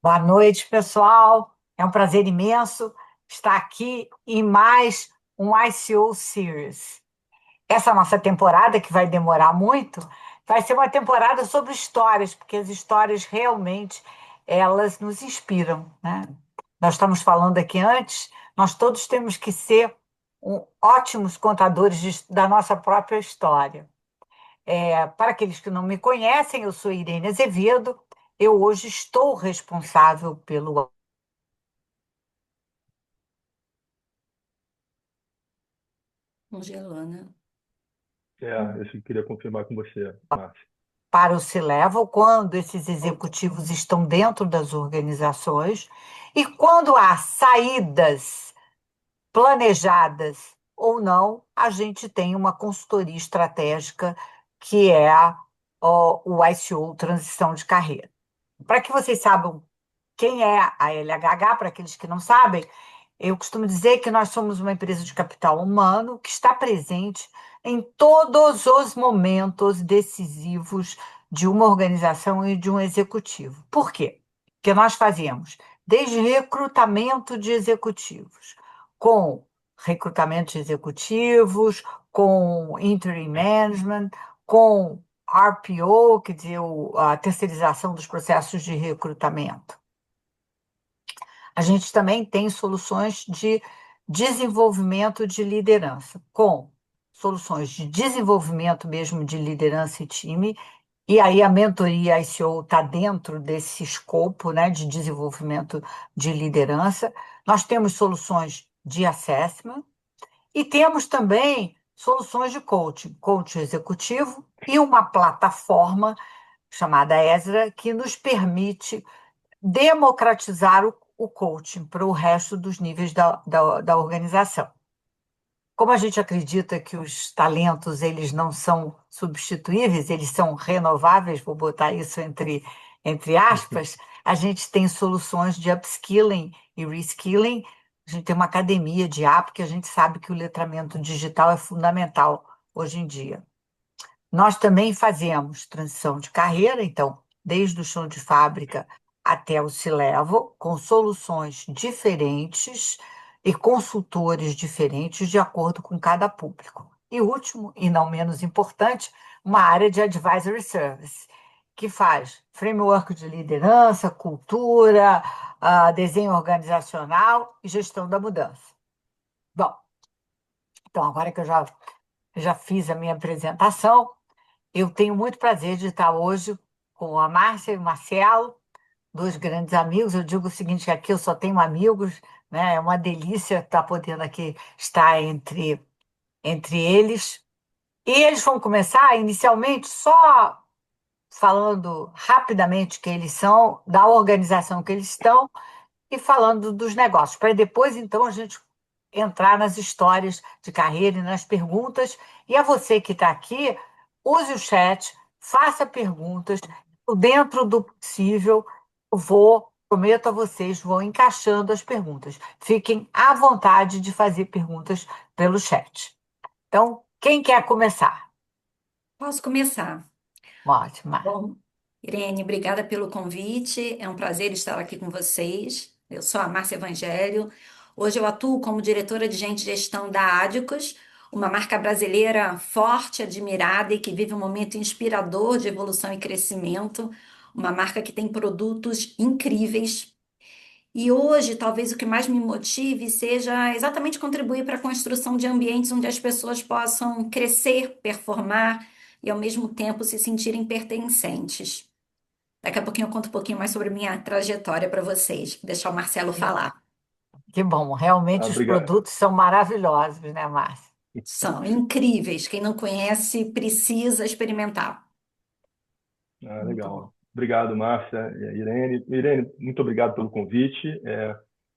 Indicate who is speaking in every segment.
Speaker 1: Boa noite, pessoal. É um prazer imenso estar aqui em mais um ICO Series. Essa nossa temporada, que vai demorar muito, vai ser uma temporada sobre histórias, porque as histórias realmente elas nos inspiram, né? Nós estamos falando aqui antes, nós todos temos que ser ótimos contadores da nossa própria história. Para aqueles que não me conhecem, eu sou Irene Azevedo. Eu hoje estou responsável pelo
Speaker 2: Congelou, né?
Speaker 3: Isso que eu queria confirmar com você, Márcio.
Speaker 1: para o C-Level, quando esses executivos estão dentro das organizações e quando há saídas planejadas ou não, a gente tem uma consultoria estratégica que é o ICO Transição de Carreira. Para que vocês saibam quem é a LHH, para aqueles que não sabem, eu costumo dizer que nós somos uma empresa de capital humano que está presente em todos os momentos decisivos de uma organização e de um executivo. Por quê? Porque nós fazemos desde recrutamento de executivos, com recrutamento de executivos, com interim management, com RPO, quer dizer, a terceirização dos processos de recrutamento. A gente também tem soluções de desenvolvimento de liderança, com soluções de desenvolvimento mesmo de liderança e time, e aí a mentoria ICO está dentro desse escopo, né, de desenvolvimento de liderança. Nós temos soluções de assessment e temos também soluções de coaching, coaching executivo e uma plataforma chamada Ezra, que nos permite democratizar o coaching para o resto dos níveis da organização. Como a gente acredita que os talentos eles não são substituíveis, eles são renováveis, vou botar isso entre aspas, a gente tem soluções de upskilling e reskilling. A gente tem uma academia de IA, porque a gente sabe que o letramento digital é fundamental hoje em dia. Nós também fazemos transição de carreira, então, desde o chão de fábrica até o C-Level, com soluções diferentes e consultores diferentes de acordo com cada público. E último, e não menos importante, uma área de advisory service, que faz framework de liderança, cultura, desenho organizacional e gestão da mudança. Bom, então agora que eu já fiz a minha apresentação, eu tenho muito prazer de estar hoje com a Márcia e o Marcelo, dois grandes amigos. Eu digo o seguinte, que aqui eu só tenho amigos, né? É uma delícia estar podendo aqui estar entre eles. E eles vão começar inicialmente só falando rapidamente quem eles são, da organização que eles estão e falando dos negócios, para depois, então, a gente entrar nas histórias de carreira e nas perguntas. E a você que está aqui, use o chat, faça perguntas. Dentro do possível, prometo a vocês, vou encaixando as perguntas. Fiquem à vontade de fazer perguntas pelo chat. Então, quem quer começar?
Speaker 2: Posso começar?
Speaker 1: Ótimo.
Speaker 2: Bom, Irene, obrigada pelo convite. É um prazer estar aqui com vocês. Eu sou a Márcia Evangelho. Hoje eu atuo como diretora de gente e gestão da Adicos, uma marca brasileira forte, admirada e que vive um momento inspirador de evolução e crescimento. Uma marca que tem produtos incríveis. E hoje, talvez o que mais me motive seja exatamente contribuir para a construção de ambientes onde as pessoas possam crescer, performar e, ao mesmo tempo, se sentirem pertencentes. Daqui a pouquinho eu conto um pouquinho mais sobre minha trajetória para vocês. Vou deixar o Marcelo falar.
Speaker 1: Que bom, realmente os
Speaker 3: Obrigado.
Speaker 1: produtos são maravilhosos, né, Márcia?
Speaker 2: São incríveis. Quem não conhece precisa experimentar.
Speaker 1: Muito bom.
Speaker 3: Legal. Obrigado, Márcia e Irene. Irene, muito obrigado pelo convite.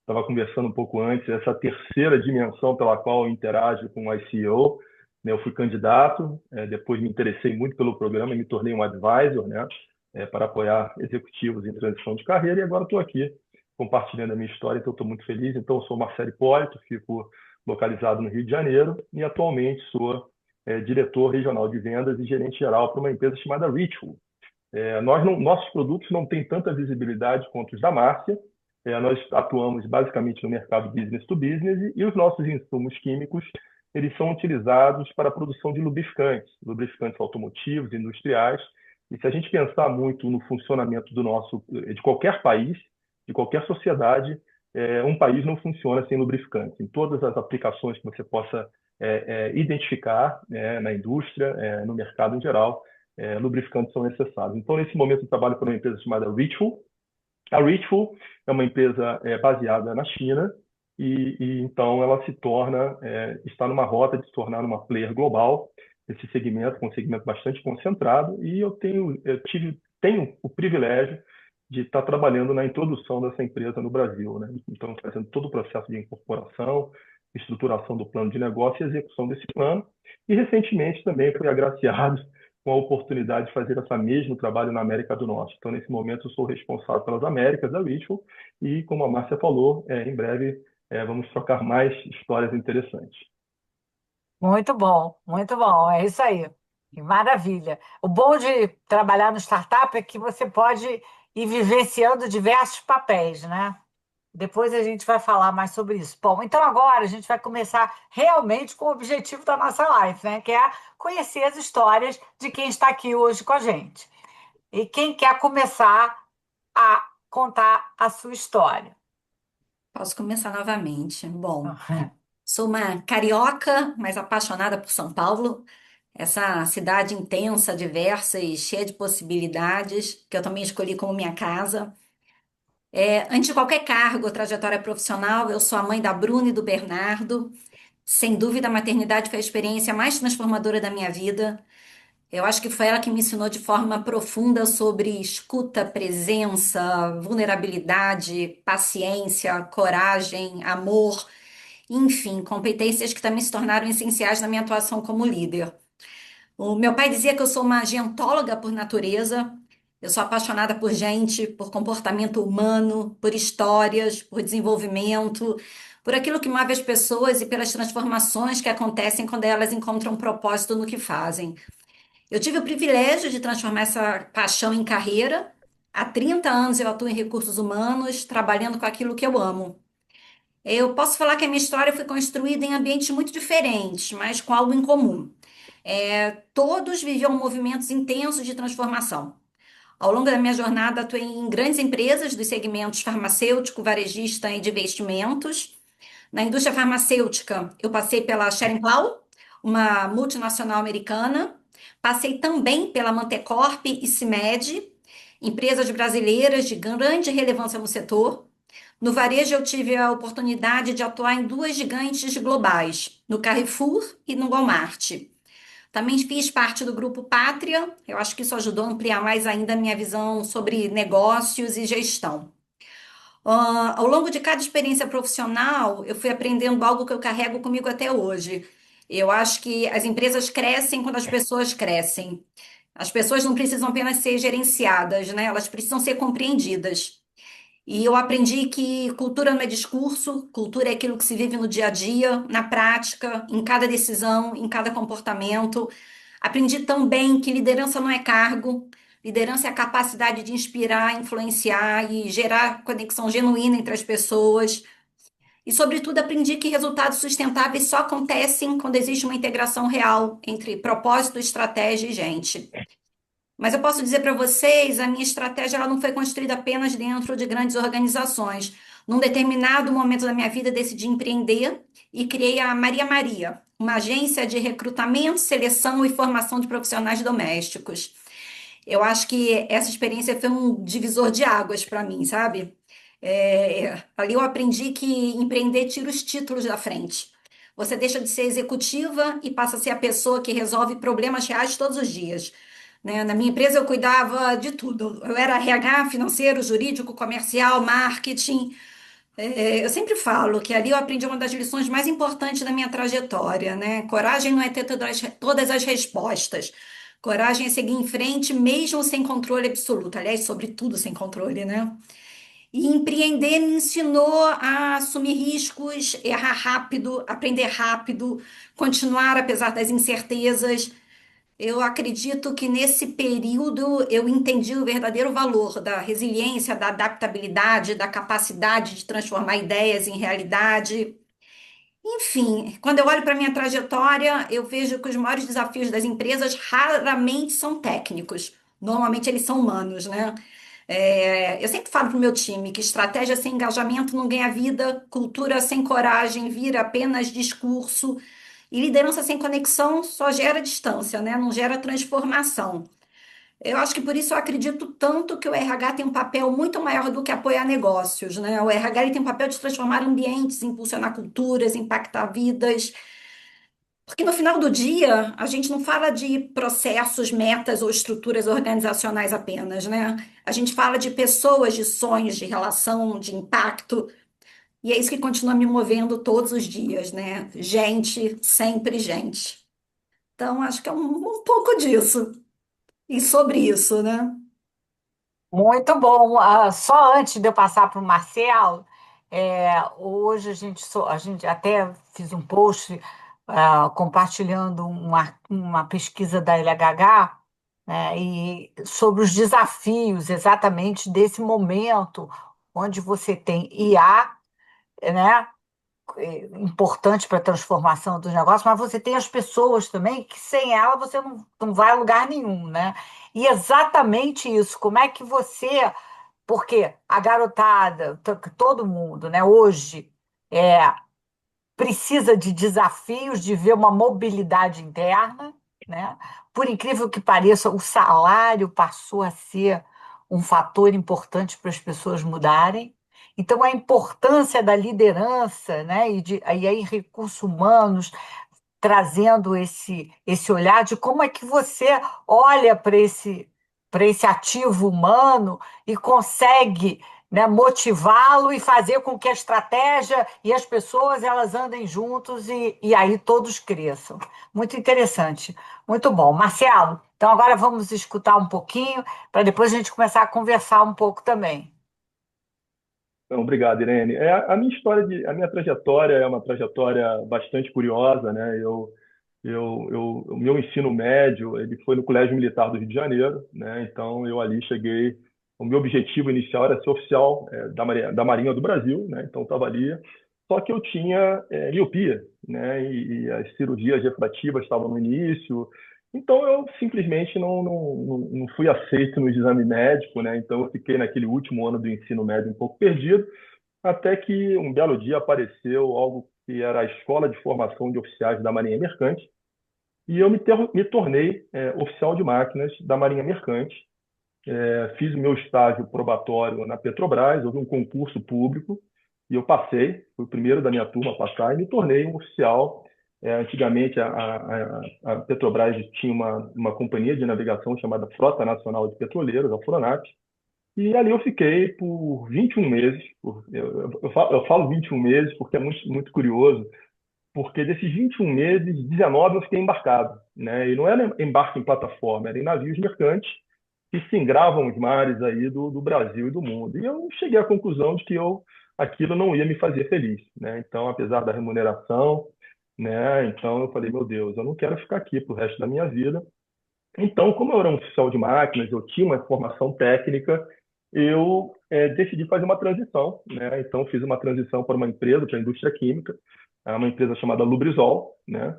Speaker 3: Estava conversando um pouco antes, essa terceira dimensão pela qual eu interajo com o ICO. Né, eu fui candidato, depois me interessei muito pelo programa e me tornei um advisor, né, para apoiar executivos em transição de carreira, e agora estou aqui compartilhando a minha história, então estou muito feliz. Então, eu sou Marcelo Hipólito, fico localizado no Rio de Janeiro e atualmente sou diretor regional de vendas e gerente geral para uma empresa chamada Ritual. Nossos produtos não têm tanta visibilidade quanto os da Márcia. Nós atuamos basicamente no mercado business to business e os nossos insumos químicos eles são utilizados para a produção de lubrificantes automotivos, industriais. E se a gente pensar muito no funcionamento de qualquer país, de qualquer sociedade, um país não funciona sem lubrificantes. Em todas as aplicações que você possa identificar, na indústria, no mercado em geral, lubrificantes são necessários. Então, nesse momento, eu trabalho para uma empresa chamada Ritual. A Ritual é uma empresa baseada na China e então ela está numa rota de se tornar uma player global nesse segmento, com um segmento bastante concentrado, e tenho o privilégio de estar trabalhando na introdução dessa empresa no Brasil, né? Então, fazendo todo o processo de incorporação, estruturação do plano de negócio e execução desse plano. E recentemente também fui agraciado com a oportunidade de fazer esse mesmo trabalho na América do Norte. Então, nesse momento, eu sou responsável pelas Américas da Ritual e, como a Márcia falou, em breve vamos trocar mais histórias interessantes.
Speaker 1: Muito bom, é isso aí. Que maravilha. O bom de trabalhar no startup é que você pode ir vivenciando diversos papéis, né? Depois a gente vai falar mais sobre isso. Bom, então agora a gente vai começar realmente com o objetivo da nossa live, né? Que é conhecer as histórias de quem está aqui hoje com a gente. E quem quer começar a contar a sua história?
Speaker 2: Posso começar novamente. Bom, sou uma carioca, mas apaixonada por São Paulo. Essa cidade intensa, diversa e cheia de possibilidades, que eu também escolhi como minha casa. Antes de qualquer cargo ou trajetória profissional, eu sou a mãe da Bruna e do Bernardo. Sem dúvida, a maternidade foi a experiência mais transformadora da minha vida. Eu acho que foi ela que me ensinou de forma profunda sobre escuta, presença, vulnerabilidade, paciência, coragem, amor, enfim, competências que também se tornaram essenciais na minha atuação como líder. O meu pai dizia que eu sou uma agentóloga por natureza. Eu sou apaixonada por gente, por comportamento humano, por histórias, por desenvolvimento, por aquilo que move as pessoas e pelas transformações que acontecem quando elas encontram propósito no que fazem. Eu tive o privilégio de transformar essa paixão em carreira. Há 30 anos eu atuo em recursos humanos, trabalhando com aquilo que eu amo. Eu posso falar que a minha história foi construída em ambientes muito diferentes, mas com algo em comum. Todos viviam movimentos intensos de transformação. Ao longo da minha jornada, atuei em grandes empresas dos segmentos farmacêutico, varejista e de investimentos. Na indústria farmacêutica, eu passei pela Schering-Plough, uma multinacional americana. Passei também pela Mantecorp e CIMED, empresas brasileiras de grande relevância no setor. No varejo, eu tive a oportunidade de atuar em duas gigantes globais, no Carrefour e no Walmart. Também fiz parte do grupo Pátria, eu acho que isso ajudou a ampliar mais ainda a minha visão sobre negócios e gestão. Ao longo de cada experiência profissional, eu fui aprendendo algo que eu carrego comigo até hoje. Eu acho que as empresas crescem quando as pessoas crescem. As pessoas não precisam apenas ser gerenciadas, né? Elas precisam ser compreendidas. E eu aprendi que cultura não é discurso, cultura é aquilo que se vive no dia a dia, na prática, em cada decisão, em cada comportamento. Aprendi também que liderança não é cargo, liderança é a capacidade de inspirar, influenciar e gerar conexão genuína entre as pessoas. E, sobretudo, aprendi que resultados sustentáveis só acontecem quando existe uma integração real entre propósito, estratégia e gente. Mas eu posso dizer para vocês, a minha estratégia ela não foi construída apenas dentro de grandes organizações. Num determinado momento da minha vida, decidi empreender e criei a Maria Maria, uma agência de recrutamento, seleção e formação de profissionais domésticos. Eu acho que essa experiência foi um divisor de águas para mim, sabe? Ali eu aprendi que empreender tira os títulos da frente. Você deixa de ser executiva e passa a ser a pessoa que resolve problemas reais todos os dias, né? Na minha empresa eu cuidava de tudo. Eu era RH, financeiro, jurídico, comercial, marketing. Eu sempre falo que ali eu aprendi uma das lições mais importantes da minha trajetória, né? Coragem não é ter todas as respostas. Coragem é seguir em frente mesmo sem controle absoluto. Aliás, sobretudo sem controle, né? E empreender me ensinou a assumir riscos, errar rápido, aprender rápido, continuar apesar das incertezas. Eu acredito que nesse período eu entendi o verdadeiro valor da resiliência, da adaptabilidade, da capacidade de transformar ideias em realidade. Enfim, quando eu olho para a minha trajetória, eu vejo que os maiores desafios das empresas raramente são técnicos. Normalmente eles são humanos, né? Eu sempre falo para o meu time que estratégia sem engajamento não ganha vida, cultura sem coragem vira apenas discurso, e liderança sem conexão só gera distância, né? Não gera transformação. Eu acho que por isso eu acredito tanto que o RH tem um papel muito maior do que apoiar negócios, né? O RH ele tem um papel de transformar ambientes, impulsionar culturas, impactar vidas. Porque no final do dia, a gente não fala de processos, metas ou estruturas organizacionais apenas, né? A gente fala de pessoas, de sonhos, de relação, de impacto. E é isso que continua me movendo todos os dias, né? Gente, sempre gente. Então, acho que é um pouco disso. E sobre isso, né?
Speaker 1: Muito bom. Só antes de eu passar para o Marcelo, hoje a gente até fiz um post compartilhando uma pesquisa da LHH, né, e sobre os desafios exatamente desse momento onde você tem IA, né, importante para a transformação dos negócios, mas você tem as pessoas também, que sem ela você não vai a lugar nenhum, né? E exatamente isso, como é que você, porque a garotada, todo mundo, né, hoje é, precisa de desafios, de ver uma mobilidade interna, né? Por incrível que pareça, o salário passou a ser um fator importante para as pessoas mudarem. Então, a importância da liderança, né, e aí recursos humanos, trazendo esse olhar de como é que você olha para esse ativo humano e consegue, né, motivá-lo e fazer com que a estratégia e as pessoas elas andem juntos e aí todos cresçam. Muito interessante, muito bom. Marcelo, então agora vamos escutar um pouquinho para depois a gente começar a conversar um pouco também.
Speaker 3: Então, obrigado, Irene. A minha história a minha trajetória é uma trajetória bastante curiosa, né? O meu ensino médio, ele foi no Colégio Militar do Rio de Janeiro, né? Então, eu ali cheguei, o meu objetivo inicial era ser oficial da Marinha do Brasil, né? Então, estava ali. Só que eu tinha miopia, né? E as cirurgias refrativas estavam no início. Então, eu simplesmente não fui aceito no exame médico, né? Então, eu fiquei naquele último ano do ensino médio um pouco perdido, até que um belo dia apareceu algo que era a Escola de Formação de Oficiais da Marinha Mercante, e eu me tornei oficial de máquinas da Marinha Mercante. Fiz o meu estágio probatório na Petrobras, houve um concurso público e eu passei, fui o primeiro da minha turma a passar e me tornei um oficial. Antigamente, a Petrobras tinha uma companhia de navegação chamada Frota Nacional de Petroleiros, a FRONAP, e ali eu fiquei por 21 meses. Eu falo 21 meses porque é muito, muito curioso, porque desses 21 meses, 19 eu fiquei embarcado, né? E não era embarque em plataforma, era em navios mercantes que singravam os mares aí do Brasil e do mundo. E eu cheguei à conclusão de que aquilo não ia me fazer feliz, né? Então, apesar da remuneração, né? Então eu falei, meu Deus, eu não quero ficar aqui pro resto da minha vida. Então, como eu era um oficial de máquinas, eu tinha uma formação técnica, eu decidi fazer uma transição, né? Então, fiz uma transição para uma empresa, para a indústria química, uma empresa chamada Lubrizol, né?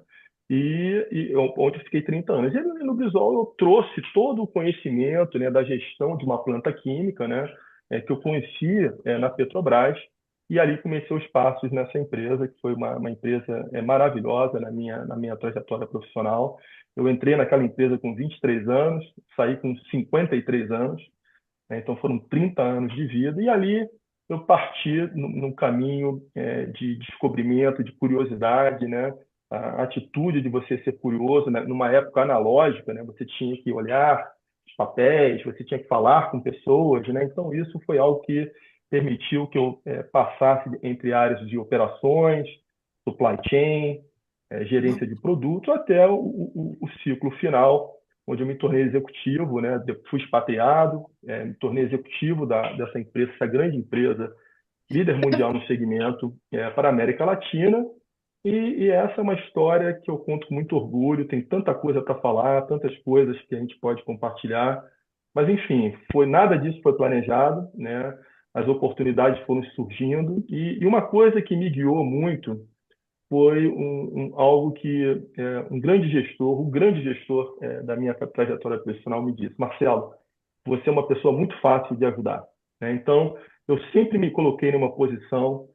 Speaker 3: Onde eu fiquei 30 anos. E no Lubrizol eu trouxe todo o conhecimento, né, da gestão de uma planta química, né, que eu conheci na Petrobras, e ali comecei os passos nessa empresa, que foi uma empresa maravilhosa na minha trajetória profissional. Eu entrei naquela empresa com 23 anos, saí com 53 anos, né? Então foram 30 anos de vida, e ali eu parti num caminho de descobrimento, de curiosidade, né? A atitude de você ser curioso, né? Numa época analógica, né? Você tinha que olhar os papéis, você tinha que falar com pessoas, né? Então isso foi algo que permitiu que eu passasse entre áreas de operações, supply chain, gerência de produto, até o ciclo final, onde eu me tornei executivo, né? Fui expatriado, me tornei executivo dessa empresa, essa grande empresa, líder mundial no segmento, para a América Latina. E essa é uma história que eu conto com muito orgulho, tem tanta coisa para falar, tantas coisas que a gente pode compartilhar. Mas, enfim, nada disso foi planejado, né? As oportunidades foram surgindo. E uma coisa que me guiou muito foi algo que um grande gestor, o grande gestor da minha trajetória profissional me disse: Marcelo, você é uma pessoa muito fácil de ajudar, né? Então, eu sempre me coloquei numa posição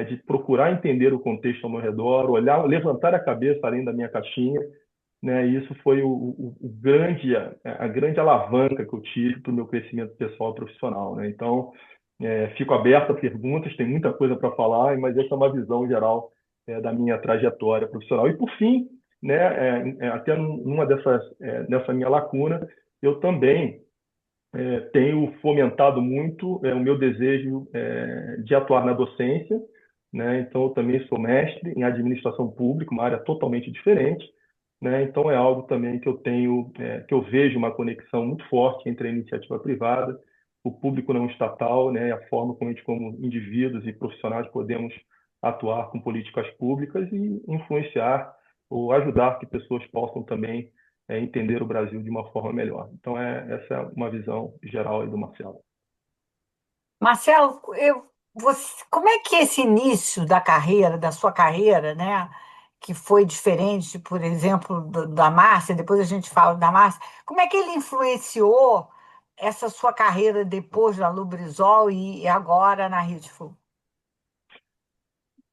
Speaker 3: de procurar entender o contexto ao meu redor, olhar, levantar a cabeça além da minha caixinha, né? E isso foi a grande alavanca que eu tive para o meu crescimento pessoal e profissional, né? Então, fico aberto a perguntas, tem muita coisa para falar, mas essa é uma visão geral da minha trajetória profissional. E por fim, né, até numa nessa minha lacuna, eu também tenho fomentado muito o meu desejo de atuar na docência, né? Então, eu também sou mestre em administração pública, uma área totalmente diferente, né? Então, é algo também que eu tenho, que eu vejo uma conexão muito forte entre a iniciativa privada, o público não estatal, né? E a forma como a gente, como indivíduos e profissionais, podemos atuar com políticas públicas e influenciar ou ajudar que pessoas possam também entender o Brasil de uma forma melhor. Então, essa é uma visão geral aí do Marcelo.
Speaker 1: Marcelo, como é que esse início da carreira, da sua carreira, né, que foi diferente, por exemplo, da Márcia, depois a gente fala da Márcia, como é que ele influenciou essa sua carreira depois da Lubrizol e agora na Hitful?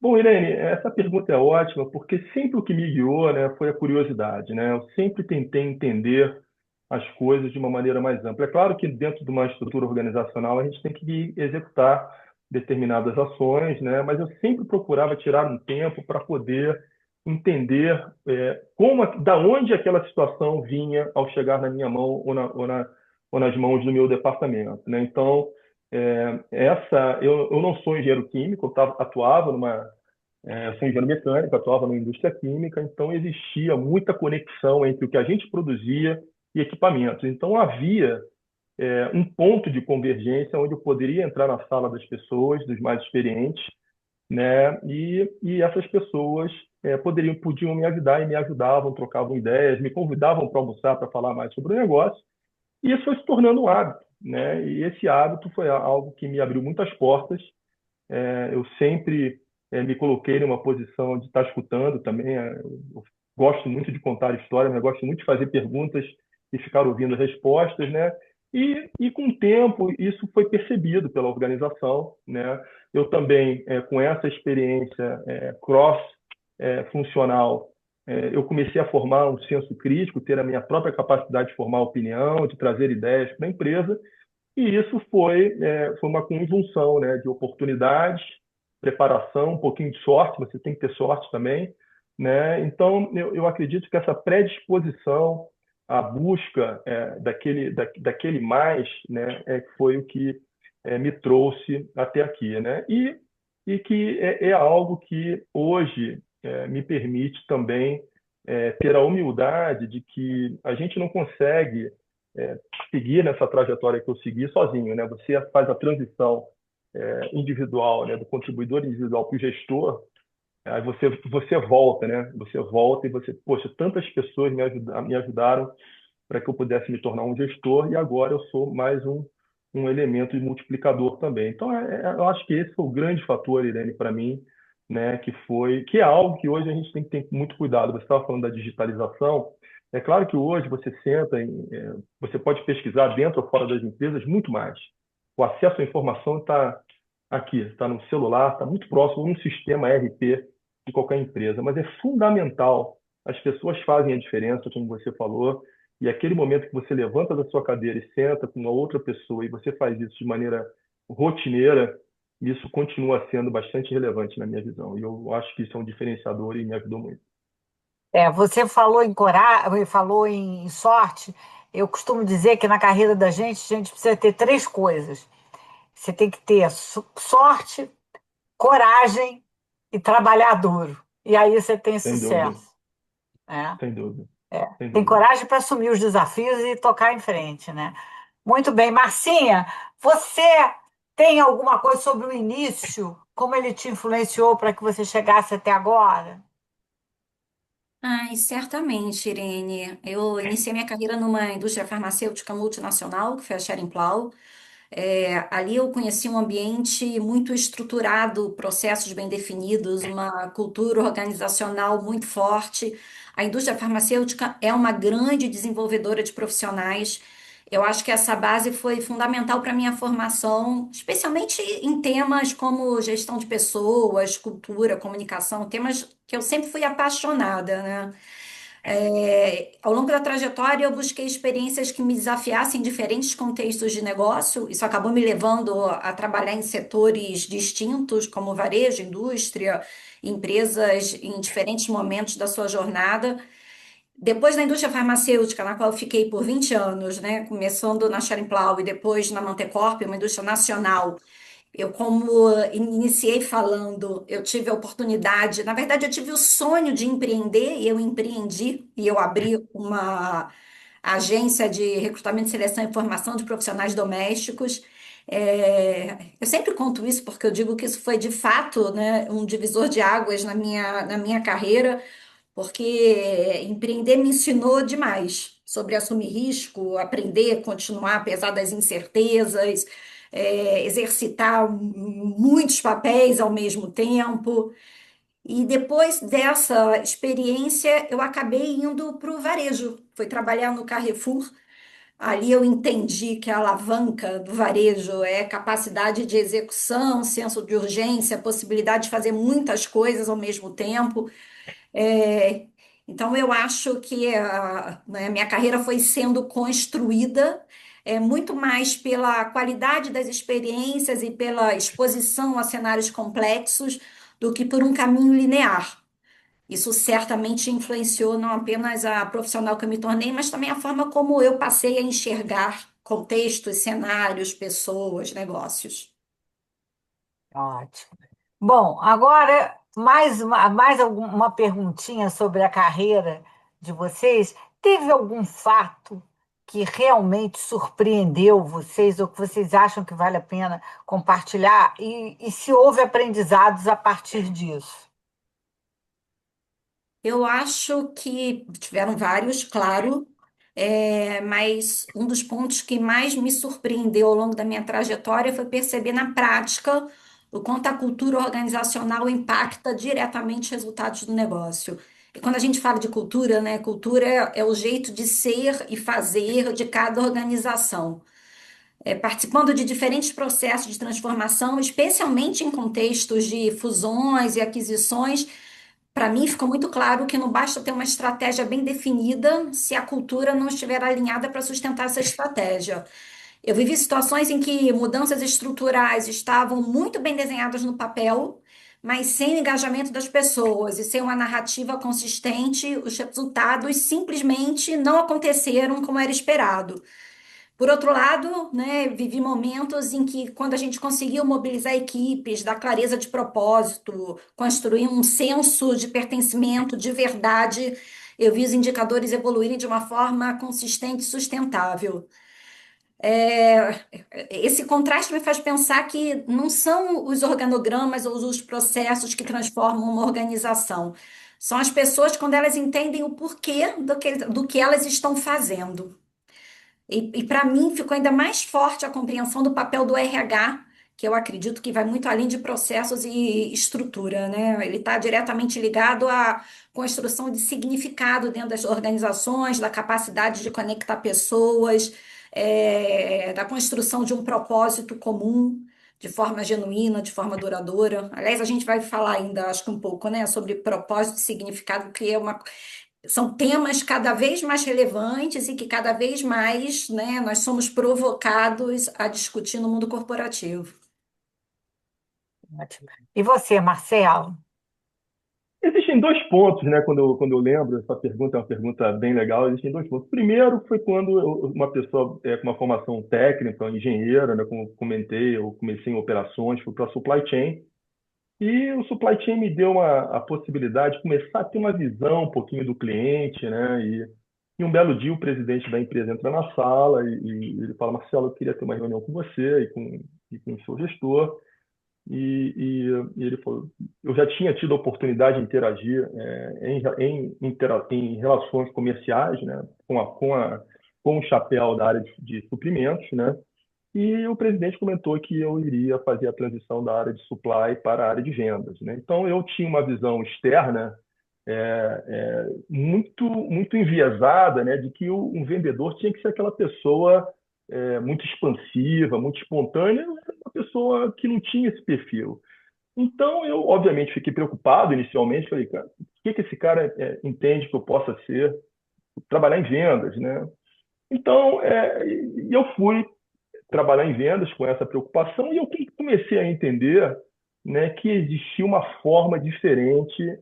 Speaker 3: Bom, Irene, essa pergunta é ótima, porque sempre o que me guiou, né, foi a curiosidade, né? Eu sempre tentei entender as coisas de uma maneira mais ampla. É claro que dentro de uma estrutura organizacional a gente tem que executar determinadas ações, né? Mas eu sempre procurava tirar um tempo para poder entender da onde aquela situação vinha ao chegar na minha mão ou nas mãos do meu departamento, né? Então, eu não sou engenheiro químico, atuava eu sou engenheiro mecânico, atuava na indústria química, então existia muita conexão entre o que a gente produzia e equipamentos. Então havia um ponto de convergência onde eu poderia entrar na sala das pessoas, dos mais experientes, né? E essas pessoas podiam me ajudar e me ajudavam, trocavam ideias, me convidavam para almoçar para falar mais sobre o negócio. E isso foi se tornando um hábito, né? E esse hábito foi algo que me abriu muitas portas. Eu sempre me coloquei numa posição de estar escutando também. Eu gosto muito de contar histórias, mas eu gosto muito de fazer perguntas e ficar ouvindo as respostas, né? E com o tempo isso foi percebido pela organização, né? Eu também, com essa experiência cross-funcional, eu comecei a formar um senso crítico, ter a minha própria capacidade de formar opinião, de trazer ideias para a empresa, e isso foi uma conjunção, né, de oportunidades, preparação, um pouquinho de sorte, você tem que ter sorte também, né? Então, eu acredito que essa predisposição à busca daquele mais, né, foi o que me trouxe até aqui, né? E que é algo que hoje me permite também ter a humildade de que a gente não consegue é, seguir nessa trajetória que eu segui sozinho, né? Você faz a transição individual, né, do contribuidor individual para o gestor, aí você volta, né? Você volta e poxa, tantas pessoas me ajudaram para que eu pudesse me tornar um gestor e agora eu sou mais um elemento de multiplicador também. Então, eu acho que esse foi o grande fator, Irene, para mim, né, que é algo que hoje a gente tem que ter muito cuidado. Você estava falando da digitalização. É claro que hoje você pode pesquisar dentro ou fora das empresas muito mais. O acesso à informação está aqui, está no celular, está muito próximo num sistema ERP de qualquer empresa, mas é fundamental. As pessoas fazem a diferença, como você falou, e aquele momento que você levanta da sua cadeira e senta com uma outra pessoa e você faz isso de maneira rotineira, isso continua sendo bastante relevante na minha visão. E eu acho que isso é um diferenciador e me ajudou muito.
Speaker 1: Você falou em coragem, falou em sorte. Eu costumo dizer que na carreira da gente, a gente precisa ter três coisas. Você tem que ter sorte, coragem e trabalhar duro. E aí você tem
Speaker 3: Sem dúvida,
Speaker 1: sucesso, né?
Speaker 3: sem dúvida, sem
Speaker 1: Tem
Speaker 3: dúvida.
Speaker 1: coragem para assumir os desafios e tocar em frente, né? Muito bem. Marcinha, você tem alguma coisa sobre o início? Como ele te influenciou para que você chegasse até agora?
Speaker 2: Ai, certamente, Irene. Eu iniciei minha carreira numa indústria farmacêutica multinacional, que foi a Schering-Plough. Ali eu conheci um ambiente muito estruturado, processos bem definidos, uma cultura organizacional muito forte. A indústria farmacêutica é uma grande desenvolvedora de profissionais. Eu acho que essa base foi fundamental para a minha formação, especialmente em temas como gestão de pessoas, cultura, comunicação, temas que eu sempre fui apaixonada, né? Ao longo da trajetória, eu busquei experiências que me desafiassem em diferentes contextos de negócio. Isso acabou me levando a trabalhar em setores distintos, como varejo, indústria, empresas em diferentes momentos da sua jornada. Depois da indústria farmacêutica, na qual eu fiquei por 20 anos, né, começando na Schering-Plough e depois na Mantecorp, uma indústria nacional, eu, como iniciei falando, eu tive a oportunidade, na verdade, eu tive o sonho de empreender e eu empreendi e eu abri uma agência de recrutamento, seleção e formação de profissionais domésticos. Eu sempre conto isso porque eu digo que isso foi de fato, né, um divisor de águas na minha carreira, porque empreender me ensinou demais sobre assumir risco, aprender, continuar apesar das incertezas, exercitar muitos papéis ao mesmo tempo. E depois dessa experiência, eu acabei indo para o varejo. Fui trabalhar no Carrefour. Ali eu entendi que a alavanca do varejo é capacidade de execução, senso de urgência, possibilidade de fazer muitas coisas ao mesmo tempo. É, então, eu acho que né, minha carreira foi sendo construída muito mais pela qualidade das experiências e pela exposição a cenários complexos do que por um caminho linear. Isso certamente influenciou não apenas a profissional que eu me tornei, mas também a forma como eu passei a enxergar contextos, cenários, pessoas, negócios.
Speaker 1: Ótimo. Bom, agora mais alguma perguntinha sobre a carreira de vocês. Teve algum fato que realmente surpreendeu vocês ou que vocês acham que vale a pena compartilhar? E se houve aprendizados a partir disso?
Speaker 2: Eu acho que tiveram vários, claro, mas um dos pontos que mais me surpreendeu ao longo da minha trajetória foi perceber na prática o quanto a cultura organizacional impacta diretamente os resultados do negócio. E quando a gente fala de cultura, né, cultura é o jeito de ser e fazer de cada organização. Participando de diferentes processos de transformação, especialmente em contextos de fusões e aquisições, para mim, ficou muito claro que não basta ter uma estratégia bem definida se a cultura não estiver alinhada para sustentar essa estratégia. Eu vivi situações em que mudanças estruturais estavam muito bem desenhadas no papel, mas sem o engajamento das pessoas e sem uma narrativa consistente, os resultados simplesmente não aconteceram como era esperado. Por outro lado, né, vivi momentos em que, quando a gente conseguiu mobilizar equipes, dar clareza de propósito, construir um senso de pertencimento de verdade, eu vi os indicadores evoluírem de uma forma consistente e sustentável. É, Esse contraste me faz pensar que não são os organogramas ou os processos que transformam uma organização. São as pessoas quando elas entendem o porquê do que elas estão fazendo. E para mim ficou ainda mais forte a compreensão do papel do RH, que eu acredito que vai muito além de processos e estrutura, né? Ele está diretamente ligado à construção de significado dentro das organizações, da capacidade de conectar pessoas, da construção de um propósito comum, de forma genuína, de forma duradoura. Aliás, a gente vai falar ainda, acho que um pouco, né, sobre propósito e significado, que são temas cada vez mais relevantes e que cada vez mais, né, nós somos provocados a discutir no mundo corporativo.
Speaker 1: Ótimo. E você, Marcelo?
Speaker 3: Existem dois pontos, né? Quando eu lembro, essa pergunta é uma pergunta bem legal. Existem dois pontos. Primeiro foi quando uma pessoa com uma formação técnica, engenheira, né? Como comentei, eu comecei em operações, fui para a supply chain. E o supply chain me deu a possibilidade de começar a ter uma visão um pouquinho do cliente, né? E um belo dia o presidente da empresa entra na sala e ele fala: Marcelo, eu queria ter uma reunião com você e com o seu gestor. E ele falou, eu já tinha tido a oportunidade de interagir em relações comerciais, né, com o chapéu da área de suprimentos, né, e o presidente comentou que eu iria fazer a transição da área de supply para a área de vendas, né? Então eu tinha uma visão externa muito enviesada, né, de que um vendedor tinha que ser aquela pessoa muito expansiva, muito espontânea, uma pessoa que não tinha esse perfil. Então eu, obviamente, fiquei preocupado inicialmente, falei, cara, o que que esse cara entende que eu possa ser, trabalhar em vendas, né? Então, eu fui trabalhar em vendas com essa preocupação e eu comecei a entender, né, que existia uma forma diferente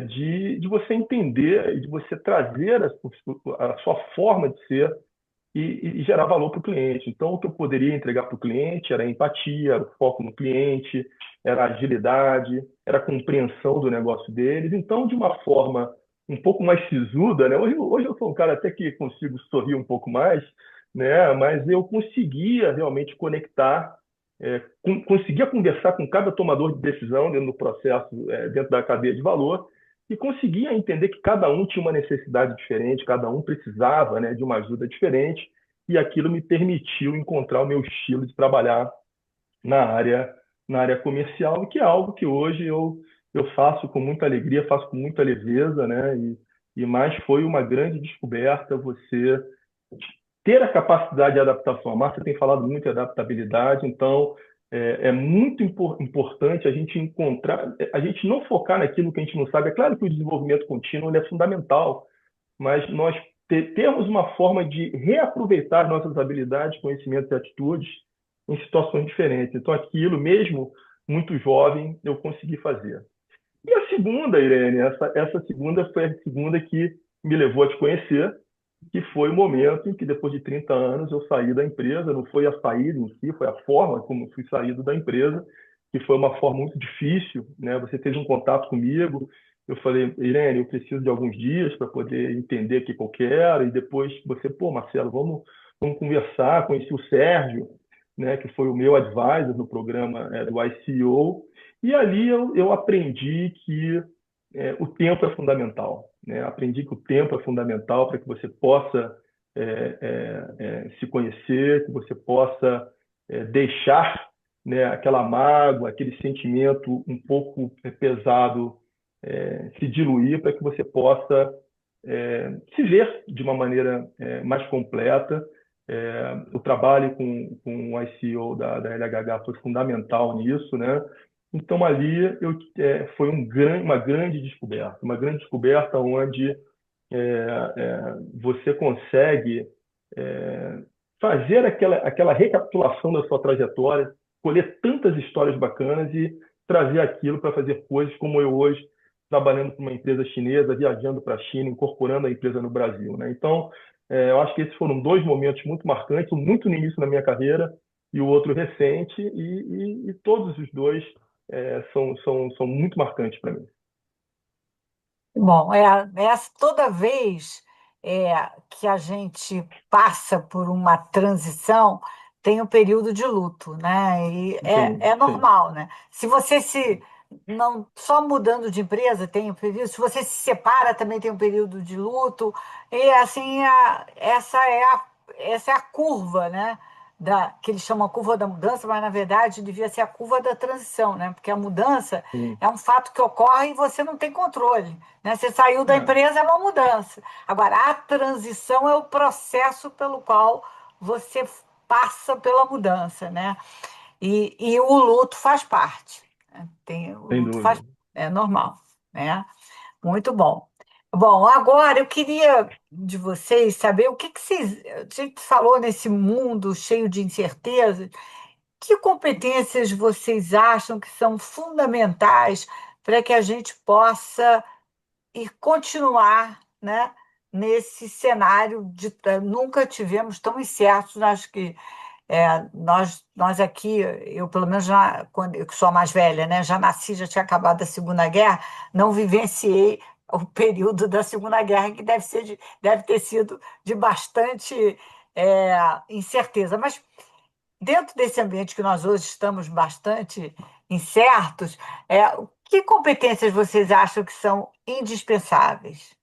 Speaker 3: de você entender e de você trazer a sua forma de ser e gerar valor para o cliente. Então, o que eu poderia entregar para o cliente era empatia, era o foco no cliente, era agilidade, era a compreensão do negócio deles. Então, de uma forma um pouco mais sisuda, né? Hoje eu sou um cara até que consigo sorrir um pouco mais, né? Mas eu conseguia realmente conectar, conseguia conversar com cada tomador de decisão dentro do processo, dentro da cadeia de valor, e conseguia entender que cada um tinha uma necessidade diferente, cada um precisava, né, de uma ajuda diferente, e aquilo me permitiu encontrar o meu estilo de trabalhar na área, na área comercial, que é algo que hoje eu faço com muita alegria, faço com muita leveza, né, e mais foi uma grande descoberta você ter a capacidade de adaptação. A Márcia tem falado muito de adaptabilidade, então é muito importante a gente encontrar, a gente não focar naquilo que a gente não sabe. É claro que o desenvolvimento contínuo ele é fundamental, mas nós termos uma forma de reaproveitar nossas habilidades, conhecimentos e atitudes em situações diferentes. Então, aquilo, mesmo muito jovem, eu consegui fazer. E a segunda, Irene, essa segunda foi a segunda que me levou a te conhecer, que foi o momento em que, depois de 30 anos, eu saí da empresa. Não foi a saída em si, foi a forma como fui saído da empresa, que foi uma forma muito difícil, né? Você fez um contato comigo, eu falei, Irene, eu preciso de alguns dias para poder entender o que eu quero, e depois você, pô, Marcelo, vamos conversar. Conheci o Sérgio, né, que foi o meu advisor no programa do ICO, e ali eu aprendi que o tempo é fundamental, né? Aprendi que o tempo é fundamental para que você possa se conhecer, que você possa deixar, né, aquela mágoa, aquele sentimento um pouco pesado se diluir para que você possa se ver de uma maneira mais completa. O trabalho com o ICO da LHH foi fundamental nisso, né? Então ali foi uma grande descoberta onde você consegue é, fazer aquela recapitulação da sua trajetória, colher tantas histórias bacanas e trazer aquilo para fazer coisas como eu hoje, trabalhando para uma empresa chinesa, viajando para a China, incorporando a empresa no Brasil, né? Então, eu acho que esses foram dois momentos muito marcantes, um muito no início da minha carreira e o outro recente, e todos os dois são muito marcantes para mim.
Speaker 1: Bom, toda vez que a gente passa por uma transição, tem um período de luto, né? E é
Speaker 3: Sim, sim.
Speaker 1: normal, né? Se você se não só mudando de empresa tem um período, se você se separa também tem um período de luto. E assim, essa é a curva, né? Que eles chamam a curva da mudança, mas na verdade devia ser a curva da transição, né? Porque a mudança
Speaker 3: Sim.
Speaker 1: é um fato que ocorre e você não tem controle, né? Você saiu da
Speaker 3: É,
Speaker 1: empresa, é uma mudança. Agora, a transição é o processo pelo qual você passa pela mudança, né? E o luto faz parte, né? O
Speaker 3: sem
Speaker 1: luto faz,
Speaker 3: dúvida.
Speaker 1: é normal, né? Muito bom. Bom, agora eu queria de vocês saber o que que vocês. A gente falou nesse mundo cheio de incertezas, que competências vocês acham que são fundamentais para que a gente possa ir continuar, né, nesse cenário de nunca tivemos tão incertos. Acho que nós aqui, eu pelo menos já, quando eu que sou a mais velha, né, já nasci, já tinha acabado a Segunda Guerra, não vivenciei o período da Segunda Guerra, que deve ter sido de bastante incerteza. Mas dentro desse ambiente que nós hoje estamos bastante incertos, que competências vocês acham que são indispensáveis?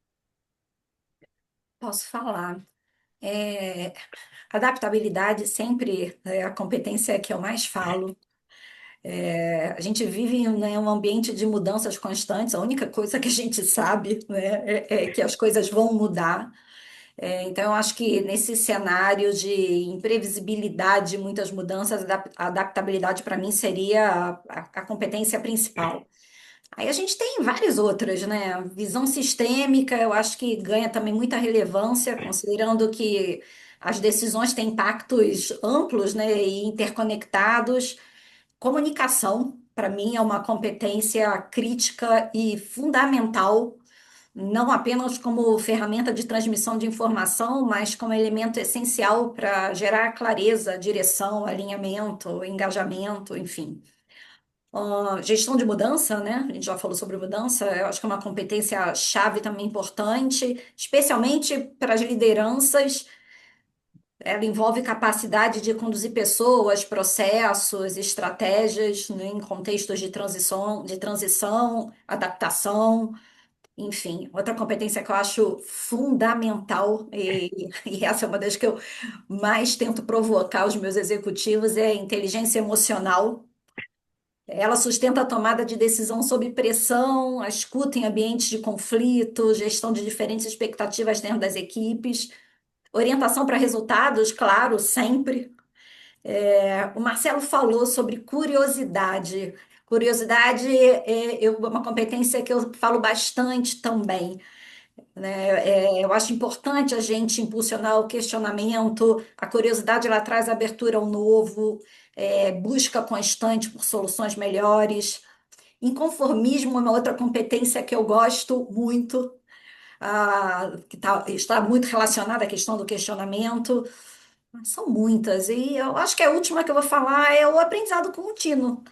Speaker 2: Posso falar. É, adaptabilidade sempre é a competência que eu mais falo. A gente vive em, né, um ambiente de mudanças constantes. A única coisa que a gente sabe, né, é que as coisas vão mudar. Então, eu acho que nesse cenário de imprevisibilidade, muitas mudanças, a adaptabilidade para mim seria a competência principal. Aí a gente tem várias outras, né? Visão sistêmica, eu acho que ganha também muita relevância, considerando que as decisões têm impactos amplos, né, e interconectados. Comunicação, para mim, é uma competência crítica e fundamental, não apenas como ferramenta de transmissão de informação, mas como elemento essencial para gerar clareza, direção, alinhamento, engajamento, enfim. Gestão de mudança, né? A gente já falou sobre mudança, eu acho que é uma competência chave também importante, especialmente para as lideranças. Ela envolve capacidade de conduzir pessoas, processos, estratégias, né, em contextos de transição, adaptação, enfim. Outra competência que eu acho fundamental, e essa é uma das que eu mais tento provocar os meus executivos, é a inteligência emocional. Ela sustenta a tomada de decisão sob pressão, a escuta em ambientes de conflito, gestão de diferentes expectativas dentro das equipes, orientação para resultados, claro, sempre. O Marcelo falou sobre curiosidade. Curiosidade é uma competência que eu falo bastante também, né? Eu acho importante a gente impulsionar o questionamento, a curiosidade ela traz abertura ao novo, busca constante por soluções melhores. Inconformismo é uma outra competência que eu gosto muito, está muito relacionada à questão do questionamento. São muitas, e eu acho que a última que eu vou falar é o aprendizado contínuo.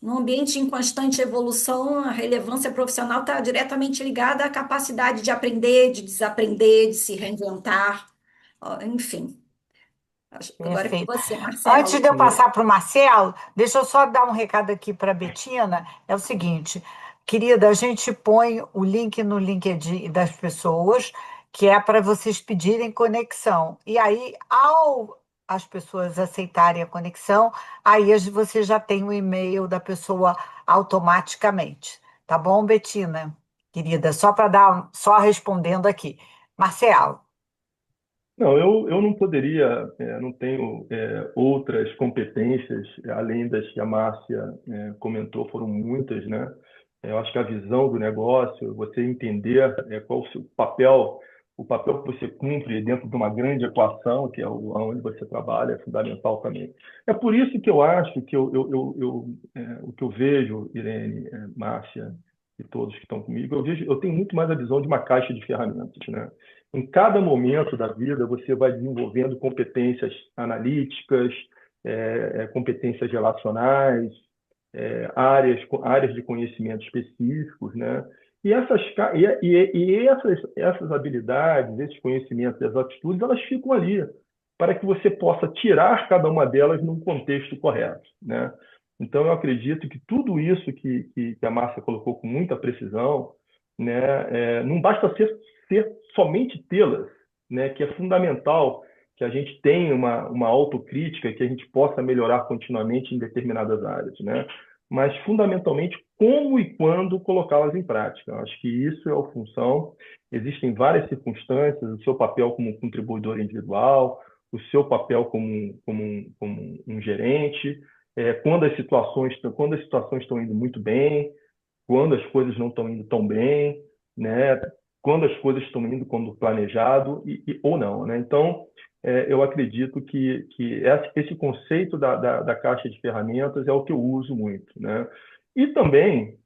Speaker 2: Num ambiente em constante evolução, a relevância profissional está diretamente ligada à capacidade de aprender, de desaprender, de se reinventar, enfim. Agora é com
Speaker 1: Perfeito.
Speaker 2: você,
Speaker 1: Antes
Speaker 2: Marcelo.
Speaker 1: de eu passar para o Marcelo, deixa eu só dar um recado aqui para a Betina. É o seguinte, querida, a gente põe o link no LinkedIn das pessoas, que é para vocês pedirem conexão. E aí, ao as pessoas aceitarem a conexão, aí você já tem o e-mail da pessoa automaticamente. Tá bom, Betina? Querida, só para dar, só respondendo aqui. Marcelo.
Speaker 3: Não, eu não poderia, não tenho outras competências, além das que a Márcia comentou, foram muitas, né? Eu acho que a visão do negócio, você entender qual o seu papel, o papel que você cumpre dentro de uma grande equação, que é onde você trabalha, é fundamental também. É por isso que eu acho que o que eu vejo, Irene, Márcia e todos que estão comigo, eu tenho muito mais a visão de uma caixa de ferramentas, né? Em cada momento da vida, você vai desenvolvendo competências analíticas, competências relacionais, áreas de conhecimento específicos, né? Essas habilidades, esses conhecimentos, essas atitudes, elas ficam ali para que você possa tirar cada uma delas num contexto correto, né? Então, eu acredito que tudo isso que a Márcia colocou com muita precisão, né, não basta ser somente tê-las, né, que é fundamental que a gente tenha uma autocrítica, que a gente possa melhorar continuamente em determinadas áreas, né? Mas fundamentalmente como e quando colocá-las em prática. Eu acho que isso é a função. Existem várias circunstâncias, o seu papel como contribuidor individual, o seu papel como um gerente, quando as situações estão indo muito bem, quando as coisas não estão indo tão bem, né? Quando as coisas estão indo como planejado ou não, né? Então, eu acredito que esse conceito da caixa de ferramentas é o que eu uso muito, né? E também,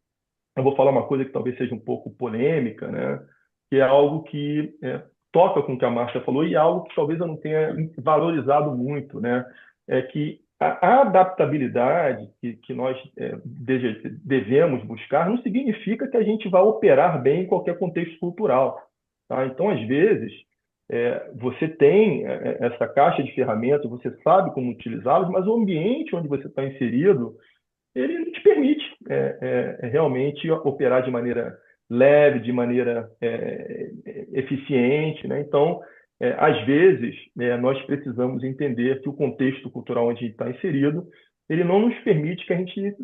Speaker 3: eu vou falar uma coisa que talvez seja um pouco polêmica, né? Que é algo que toca com o que a Márcia falou e é algo que talvez eu não tenha valorizado muito, né? É que a adaptabilidade que nós devemos buscar não significa que a gente vai operar bem em qualquer contexto cultural, tá? Então, às vezes, você tem essa caixa de ferramentas, você sabe como utilizá-las, mas o ambiente onde você está inserido, ele não te permite realmente operar de maneira leve, de maneira eficiente, né? Então, às vezes, nós precisamos entender que o contexto cultural onde a gente está inserido, ele não nos permite que a gente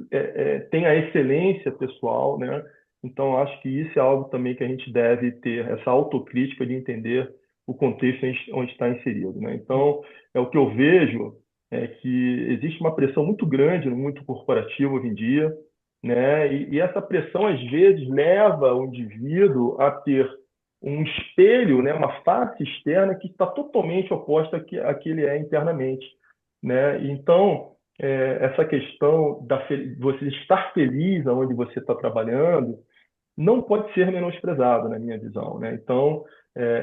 Speaker 3: tenha a excelência pessoal, né? Então, acho que isso é algo também que a gente deve ter, essa autocrítica de entender o contexto onde está inserido, né? Então, é o que eu vejo é que existe uma pressão muito grande no mundo corporativo hoje em dia, né? E essa pressão, às vezes, leva o indivíduo a ter um espelho, né? Uma face externa que está totalmente oposta a que ele é internamente, né? Então, essa questão você estar feliz aonde você está trabalhando não pode ser menosprezado, na minha visão, né? Então,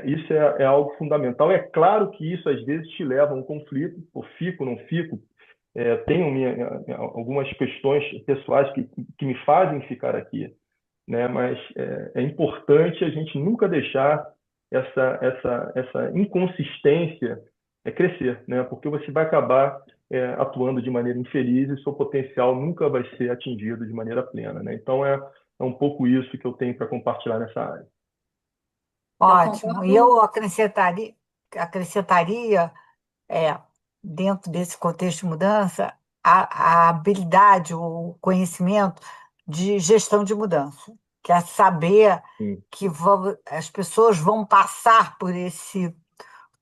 Speaker 3: isso é algo fundamental. É claro que isso, às vezes, te leva a um conflito, ou fico, não fico. Tenho algumas questões pessoais que me fazem ficar aqui, né? Mas é importante a gente nunca deixar essa inconsistência crescer, né? Porque você vai acabar atuando de maneira infeliz e seu potencial nunca vai ser atingido de maneira plena, né? Então é um pouco isso que eu tenho para compartilhar nessa área.
Speaker 2: Eu
Speaker 1: Ótimo. E
Speaker 2: concordo.
Speaker 1: eu acrescentaria, é, dentro desse contexto de mudança, a habilidade, o conhecimento de gestão de mudança, que é saber
Speaker 3: Sim,
Speaker 1: que as pessoas vão passar por esse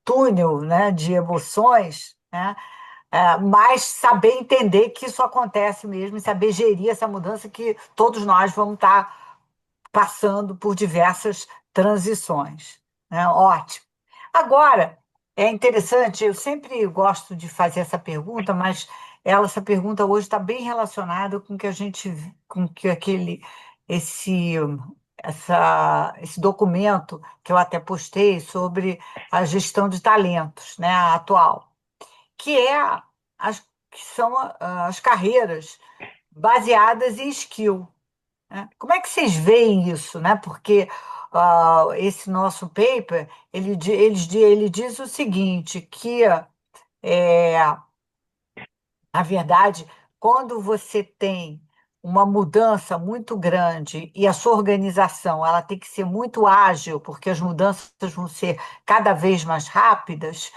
Speaker 1: túnel, né, de emoções, né, mas saber entender que isso acontece mesmo e saber gerir essa mudança que todos nós vamos estar passando por diversas transições, né? Ótimo. Agora, é interessante, eu sempre gosto de fazer essa pergunta, mas essa pergunta hoje está bem relacionada com que a gente, com que esse, esse documento que eu até postei sobre a gestão de talentos, né, atual, que que são as carreiras baseadas em skill, né? Como é que vocês veem isso, né? Porque esse nosso paper, ele diz o seguinte, que, é, na verdade, quando você tem uma mudança muito grande e a sua organização ela tem que ser muito ágil, porque as mudanças vão ser cada vez mais rápidas,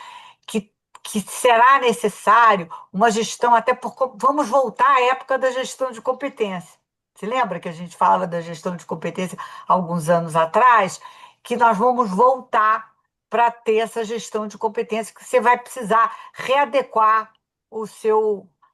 Speaker 1: que, que será necessário uma gestão, até por. Vamos voltar à época da gestão de competência. Se lembra que a gente falava da gestão de competência alguns anos atrás? Que nós vamos voltar para ter essa gestão de competência, que você vai precisar readequar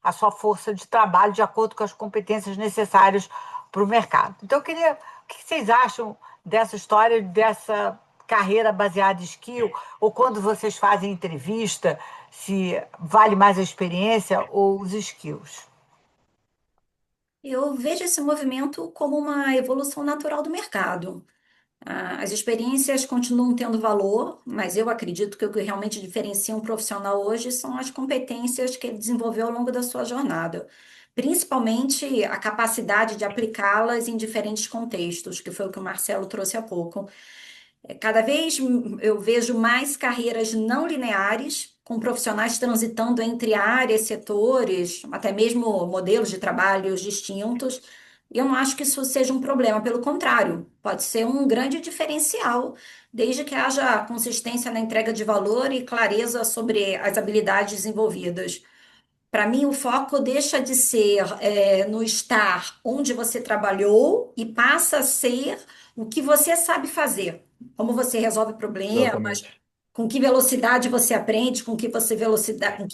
Speaker 1: a sua força de trabalho de acordo com as competências necessárias para o mercado. Então, eu queria. O que vocês acham dessa história, dessa carreira baseada em skill, ou quando vocês fazem entrevista, se vale mais a experiência ou os skills?
Speaker 2: Eu vejo esse movimento como uma evolução natural do mercado. As experiências continuam tendo valor, mas eu acredito que o que realmente diferencia um profissional hoje são as competências que ele desenvolveu ao longo da sua jornada, principalmente a capacidade de aplicá-las em diferentes contextos, que foi o que o Marcelo trouxe há pouco. Cada vez eu vejo mais carreiras não lineares, com profissionais transitando entre áreas, setores, até mesmo modelos de trabalhos distintos. E eu não acho que isso seja um problema, pelo contrário, pode ser um grande diferencial, desde que haja consistência na entrega de valor e clareza sobre as habilidades desenvolvidas. Para mim, o foco deixa de ser no estar onde você trabalhou e passa a ser o que você sabe fazer. Como você resolve problemas,
Speaker 3: exatamente.
Speaker 2: com que velocidade você aprende, com que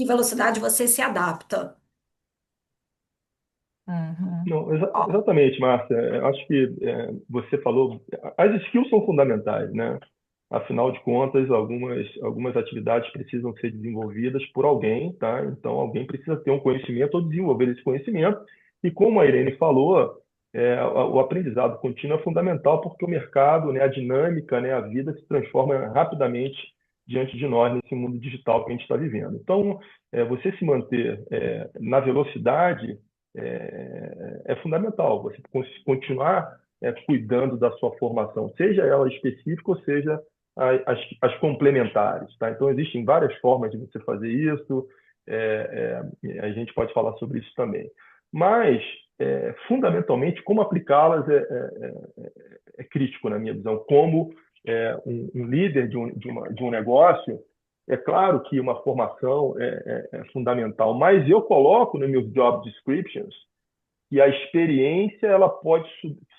Speaker 2: velocidade você se adapta.
Speaker 1: Uhum.
Speaker 3: Não,
Speaker 1: Ó,
Speaker 3: exatamente, Márcia. Eu acho que você falou, as skills são fundamentais, né? Afinal de contas, algumas atividades precisam ser desenvolvidas por alguém, tá? Então, alguém precisa ter um conhecimento ou desenvolver esse conhecimento. E como a Irene falou, o aprendizado contínuo é fundamental porque o mercado, né, a dinâmica, né, a vida se transforma rapidamente diante de nós nesse mundo digital que a gente está vivendo. Então, você se manter na velocidade é fundamental. Você continuar cuidando da sua formação, seja ela específica ou seja as complementares, tá? Então, existem várias formas de você fazer isso, a gente pode falar sobre isso também. Mas, fundamentalmente, como aplicá-las é crítico, na minha visão. Como um líder de um negócio, é claro que uma formação é fundamental, mas eu coloco nos meus job descriptions que a experiência ela pode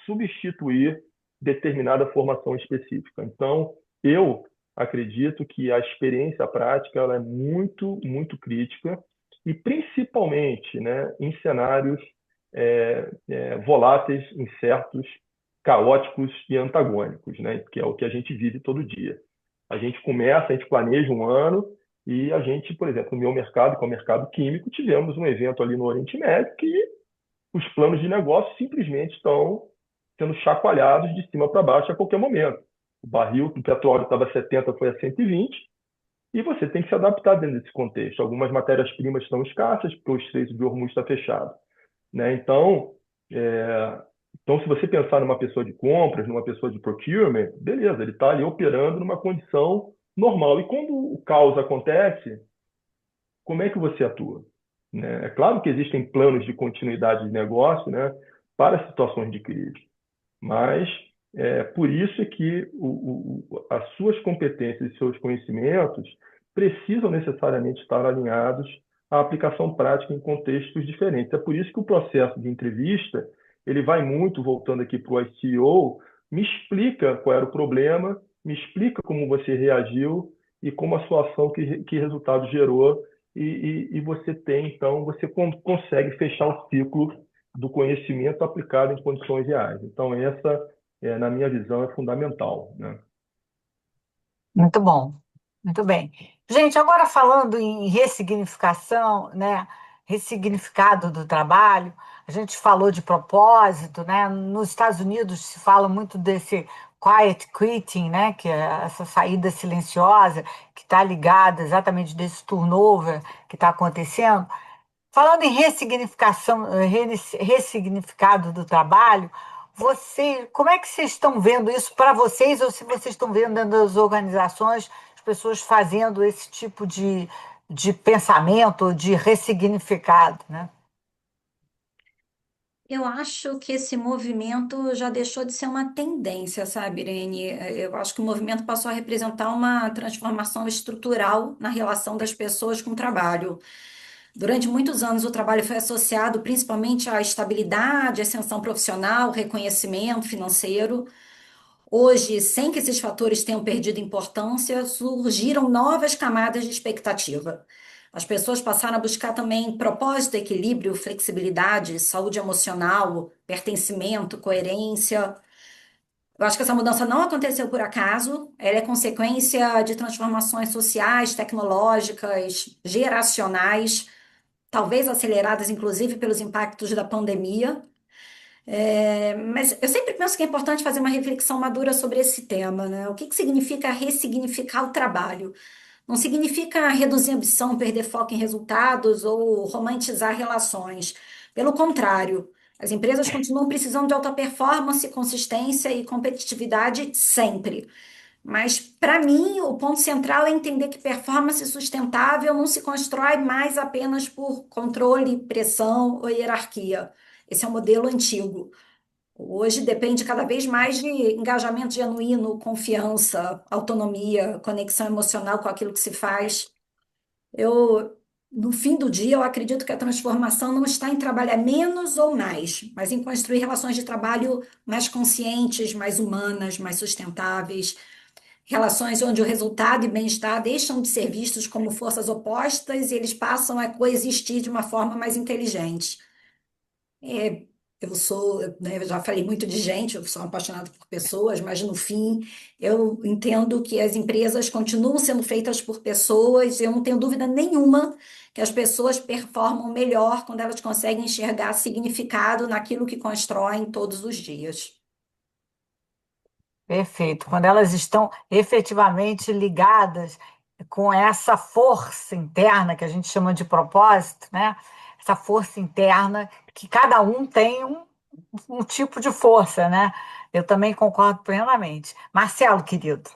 Speaker 3: substituir determinada formação específica. Então, eu acredito que a experiência prática ela é muito, muito crítica e principalmente, né, em cenários voláteis, incertos, caóticos e antagônicos, né, que é o que a gente vive todo dia. A gente planeja um ano e a gente, por exemplo, no meu mercado, que é o mercado químico, tivemos um evento ali no Oriente Médio que os planos de negócio simplesmente estão sendo chacoalhados de cima para baixo a qualquer momento. O barril do petróleo estava a 70, foi a 120, e você tem que se adaptar dentro desse contexto. Algumas matérias-primas estão escassas, porque o Estreito de Hormuz está fechado, né? É, então, se você pensar numa pessoa de compras, numa pessoa de procurement, beleza, ele está ali operando numa condição normal. E quando o caos acontece, como é que você atua? Né? É claro que existem planos de continuidade de negócio, né, para situações de crise, mas por isso é que as suas competências e seus conhecimentos precisam necessariamente estar alinhados à aplicação prática em contextos diferentes. É por isso que o processo de entrevista ele vai muito, voltando aqui para o ICO, me explica qual era o problema, me explica como você reagiu e como a sua ação, que resultado gerou, e você tem, então, você consegue fechar o ciclo do conhecimento aplicado em condições reais. Então, essa, na minha visão, é fundamental, né?
Speaker 1: Muito bom, muito bem. Gente, agora falando em ressignificação, né? Ressignificado do trabalho, a gente falou de propósito, né? Nos Estados Unidos se fala muito desse quiet quitting, né? Que é essa saída silenciosa que está ligada exatamente desse turnover que está acontecendo. Falando em ressignificação, ressignificado do trabalho, como é que vocês estão vendo isso para vocês, ou se vocês estão vendo dentro das organizações, as pessoas fazendo esse tipo de pensamento, de ressignificado, né?
Speaker 2: Eu acho que esse movimento já deixou de ser uma tendência, sabe, Irene? Eu acho que o movimento passou a representar uma transformação estrutural na relação das pessoas com o trabalho. Durante muitos anos, o trabalho foi associado principalmente à estabilidade, ascensão profissional, reconhecimento financeiro. Hoje, sem que esses fatores tenham perdido importância, surgiram novas camadas de expectativa. As pessoas passaram a buscar também propósito, equilíbrio, flexibilidade, saúde emocional, pertencimento, coerência. Eu acho que essa mudança não aconteceu por acaso, ela é consequência de transformações sociais, tecnológicas, geracionais, talvez aceleradas inclusive pelos impactos da pandemia. Mas eu sempre penso que é importante fazer uma reflexão madura sobre esse tema, né? O que que significa ressignificar o trabalho? Não significa reduzir a ambição, perder foco em resultados ou romantizar relações. Pelo contrário, as empresas continuam precisando de alta performance, consistência e competitividade sempre. Mas, para mim, o ponto central é entender que performance sustentável não se constrói mais apenas por controle, pressão ou hierarquia. Esse é um modelo antigo. Hoje depende cada vez mais de engajamento genuíno, confiança, autonomia, conexão emocional com aquilo que se faz. No fim do dia, eu acredito que a transformação não está em trabalhar menos ou mais, mas em construir relações de trabalho mais conscientes, mais humanas, mais sustentáveis, relações onde o resultado e bem-estar deixam de ser vistos como forças opostas e eles passam a coexistir de uma forma mais inteligente. É, né, eu já falei muito de gente, eu sou apaixonada por pessoas, mas no fim eu entendo que as empresas continuam sendo feitas por pessoas, e eu não tenho dúvida nenhuma que as pessoas performam melhor quando elas conseguem enxergar significado naquilo que constroem todos os dias.
Speaker 1: Perfeito. Quando elas estão efetivamente ligadas com essa força interna que a gente chama de propósito, né? Essa força interna que cada um tem um tipo de força, né? Eu também concordo plenamente. Marcelo, querido.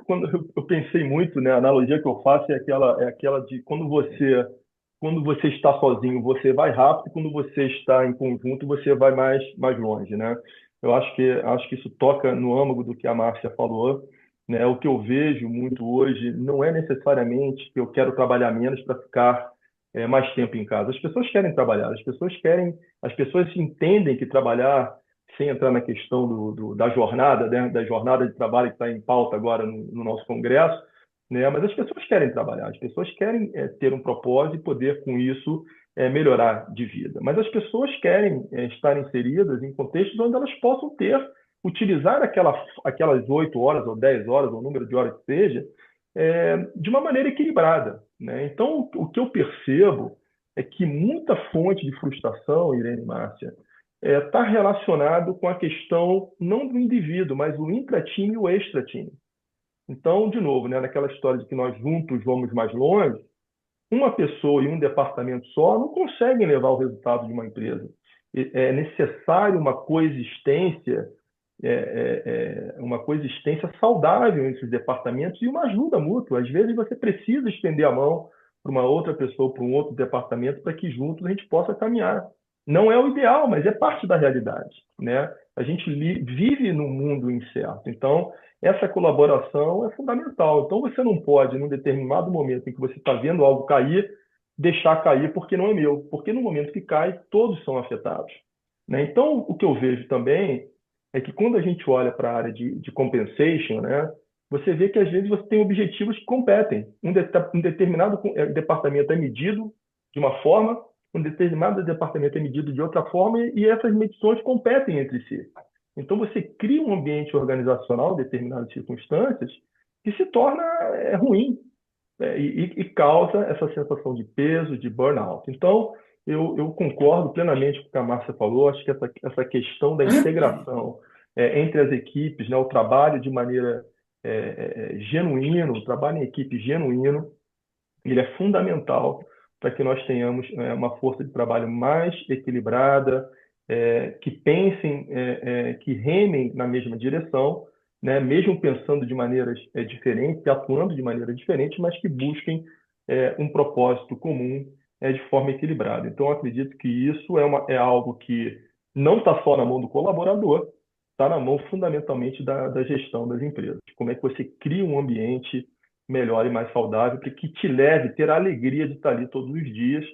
Speaker 3: Quando eu pensei muito, né, a analogia que eu faço é aquela de quando você está sozinho, você vai rápido, quando você está em conjunto, você vai mais longe, né? Acho que isso toca no âmago do que a Márcia falou, né? O que eu vejo muito hoje não é necessariamente que eu quero trabalhar menos para ficar mais tempo em casa. As pessoas querem trabalhar, as pessoas entendem que trabalhar sem entrar na questão da jornada, né, da jornada de trabalho que está em pauta agora no nosso Congresso, né, mas as pessoas querem trabalhar, as pessoas querem ter um propósito e poder, com isso, melhorar de vida. Mas as pessoas querem estar inseridas em contextos onde elas possam utilizar aquelas 8 horas, ou 10 horas, ou o número de horas que seja, de uma maneira equilibrada, né? Então, o que eu percebo é que muita fonte de frustração, Irene e Márcia, está relacionado com a questão não do indivíduo, mas o intra-time e o extra-time. Então, de novo, né, naquela história de que nós juntos vamos mais longe, uma pessoa e um departamento só não conseguem levar o resultado de uma empresa. É necessário uma coexistência saudável entre os departamentos e uma ajuda mútua. Às vezes você precisa estender a mão para uma outra pessoa, para um outro departamento, para que juntos a gente possa caminhar. Não é o ideal, mas é parte da realidade, né? A gente vive num mundo incerto. Então, essa colaboração é fundamental. Então, você não pode, num determinado momento em que você está vendo algo cair, deixar cair porque não é meu. Porque no momento que cai, todos são afetados, né? Então, o que eu vejo também é que quando a gente olha para a área de compensation, né, você vê que às vezes você tem objetivos que competem. Um determinado departamento é medido de uma forma, um determinado departamento é medido de outra forma e essas medições competem entre si. Então você cria um ambiente organizacional em determinadas circunstâncias que se torna ruim, e causa essa sensação de peso, de burnout. Então, eu concordo plenamente com o que a Márcia falou, acho que essa questão da integração entre as equipes, né, o trabalho de maneira genuína, o trabalho em equipe genuíno, ele é fundamental para que nós tenhamos uma força de trabalho mais equilibrada, que pensem, que remem na mesma direção, né, mesmo pensando de maneiras diferentes, atuando de maneira diferente, mas que busquem um propósito comum de forma equilibrada. Então, eu acredito que isso é algo que não está só na mão do colaborador, está na mão fundamentalmente da gestão das empresas. Como é que você cria um ambiente melhor e mais saudável, para que te leve a ter a alegria de estar ali todos os dias,